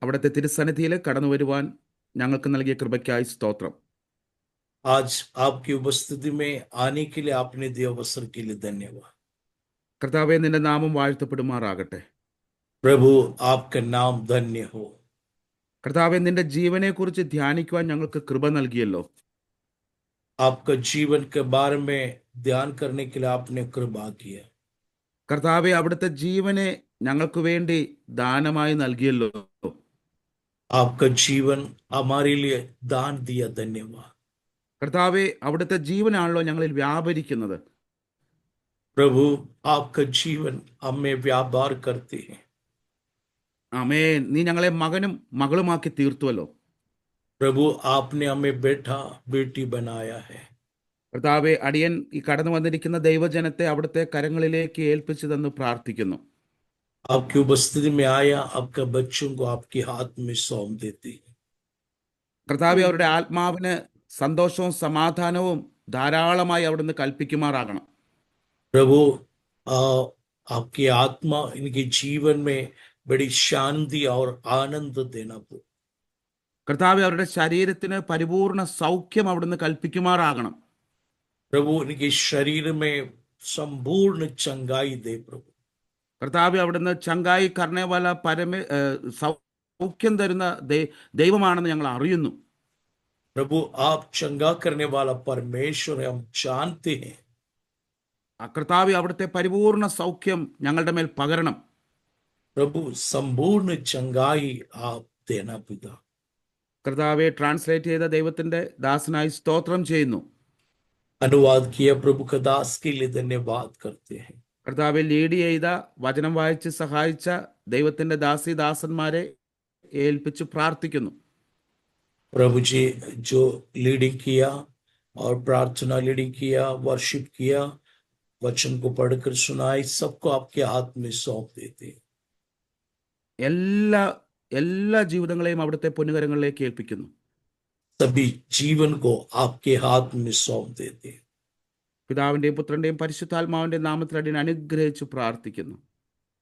[SPEAKER 3] അവിടുത്തെ തിരുസന്നിധിയിൽ കടന്നു വരുവാൻ ഞങ്ങൾക്ക് നൽകിയ കൃപയ്ക്കായി സ്തോത്രം.
[SPEAKER 4] आज आपकी उपस्थिति में आने के लिए आपने दिए अवसर के लिए धन्यवाद।
[SPEAKER 3] കർത്താവെ, നിന്റെ നാമം വാഴ്ത്തപ്പെടുമാറാകട്ടെ.
[SPEAKER 4] प्रभु आपका नाम धन्य हो।
[SPEAKER 3] കർത്താവെ, നിന്റെ ജീവനെ കുറിച്ച് ധ്യാനിക്കുവാൻ ഞങ്ങൾക്ക് കൃപ നൽകിയല്ലോ.
[SPEAKER 4] आपका जीवन के बारे में ध्यान करने के लिए आपने कृपा किया।
[SPEAKER 3] കർത്താവെ, അവിടുത്തെ ജീവനെ ഞങ്ങൾക്ക് വേണ്ടി ദാനമായി നൽകിയല്ലോ.
[SPEAKER 4] आपका जीवन हमारे लिए दान दिया, धन्यवाद।
[SPEAKER 3] കർത്താവെ, അവിടുത്തെ ജീവനാണല്ലോ ഞങ്ങളിൽ വ്യാപരിക്കുന്നത്.
[SPEAKER 4] प्रभु आपका जीवन हमें व्यापार करते हैं।
[SPEAKER 3] ആമേൻ. നീ ഞങ്ങളെ മകനും മകളുമാക്കി തീർത്തുവല്ലോ.
[SPEAKER 4] प्रभु आपने हमें बेटा बेटी बनाया है।
[SPEAKER 3] കർത്താവെ, അടിയൻ ഈ കടന്നു വന്നിരിക്കുന്ന ദൈവജനത്തെ അവിടുത്തെ കരങ്ങളിലേക്ക് ഏൽപ്പിച്ചു തന്ന് പ്രാർത്ഥിക്കുന്നു.
[SPEAKER 4] आपकी उपस्थिति में आया आपके बच्चों को आपके हाथ में सौंप देते हैं।
[SPEAKER 3] കർത്താവെ, അവരുടെ ആത്മാവിന് സന്തോഷവും സമാധാനവും ധാരാളമായി അവിടുന്ന് കൽപ്പിക്കുമാറാകണം.
[SPEAKER 4] प्रभु आपकी आत्मा इनके जीवन में बड़ी शांति और आनंद देना हो।
[SPEAKER 3] കർത്താവെ, അവരുടെ ശരീരത്തിന് പരിപൂർണ സൗഖ്യം അവിടുന്ന് കൽപ്പിക്കുമാറാകണം.
[SPEAKER 4] प्रभु इनके शरीर में संपूर्ण चंगाई दे। प्रभु
[SPEAKER 3] കർത്താവെ, അവിടുന്ന് ചങ്കായി കർണേവാല സൗഖ്യം തരുന്ന ദൈവമാണെന്ന് ഞങ്ങൾ അറിയുന്നു.
[SPEAKER 4] प्रभु आप चंगा करने वाला परमेश्वर है, हम जानते हैं।
[SPEAKER 3] കർത്താവെ, അവിടുത്തെ പരിപൂർണ സൗഖ്യം ഞങ്ങളുടെ മേൽ പകരണം.
[SPEAKER 4] प्रभु संपूर्ण चंगाई आप देना पिता।
[SPEAKER 3] കർത്താവെ, ട്രാൻസ്ലേറ്റ് ചെയ്ത ദൈവത്തിന്റെ ദാസനായി സ്തോത്രം ചെയ്യുന്നു.
[SPEAKER 4] अनुवाद किया प्रभु का दास के लिए धन्यवाद करते हैं।
[SPEAKER 3] കർത്താവെ, ലീഡ് ചെയ്ത വചനം വായിച്ച് സഹായിച്ച ദൈവത്തിന്റെ ദാസന്മാരെ ഏൽപ്പിച്ച് പ്രാർത്ഥിക്കുന്നു.
[SPEAKER 4] प्रभु जी जो लीडिंग किया और प्रार्थना लेडी किया, वर्शिप किया, वचन को पढ़कर सुनाई, सबको आपके हाथ में सौंप देते हैं।
[SPEAKER 3] എല്ലാ എല്ലാ ജീവിതങ്ങളെയും അവിടുത്തെ പൊന്നുകരങ്ങളിലേക്ക് ഏൽപ്പിക്കുന്നു.
[SPEAKER 4] सभी जीवन को आपके हाथ में सौंप देते हैं।
[SPEAKER 3] പിതാവിന്റെയും പുത്രന്റെയും പരിശുദ്ധാത്മാവിന്റെ നാമത്തിൽ അടിയനെ അനുഗ്രഹിച്ച് പ്രാർത്ഥിക്കുന്നു.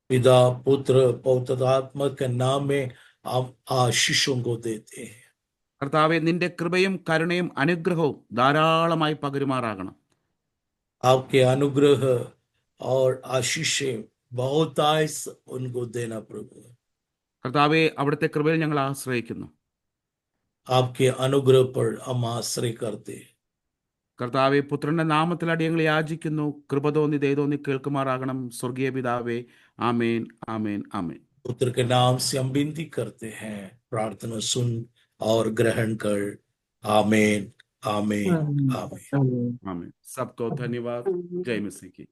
[SPEAKER 4] पिता, पुत्र, पवित्रात्मा के नाम में आप आशीषों को देते हैं।
[SPEAKER 3] കർത്താവെ, നിന്റെ കൃപയും കരുണയും അനുഗ്രഹവും ധാരാളമായി പകരുമാറാകണം.
[SPEAKER 4] आपके अनुग्रह और आशीषें बहुतायत उनको देना प्रभु।
[SPEAKER 3] കർത്താവെ, അവിടുത്തെ കൃപയിൽ ഞങ്ങൾ ആശ്രയിക്കുന്നു.
[SPEAKER 4] आपके अनुग्रह पर हम आश्रय करते हैं।
[SPEAKER 3] കർത്താവെ, പുത്രന്റെ നാമത്തിൽ അടിയങ്ങൾ യാചിക്കുന്നു. കൃപ തോന്നി ദയ തോന്നി കേൾക്കുമാറാകണം. സ്വർഗീയ പിതാവേ, ആമേൻ, ആമേൻ, ആമേൻ.
[SPEAKER 4] पुत्र के नाम से हम विनती करते हैं, प्रार्थना सुन और ग्रहण कर। आमीन, आमीन, आमीन।
[SPEAKER 3] ആമേൻ. സബ്കോ ധന്യവാദ്. ജയ് മसीह की.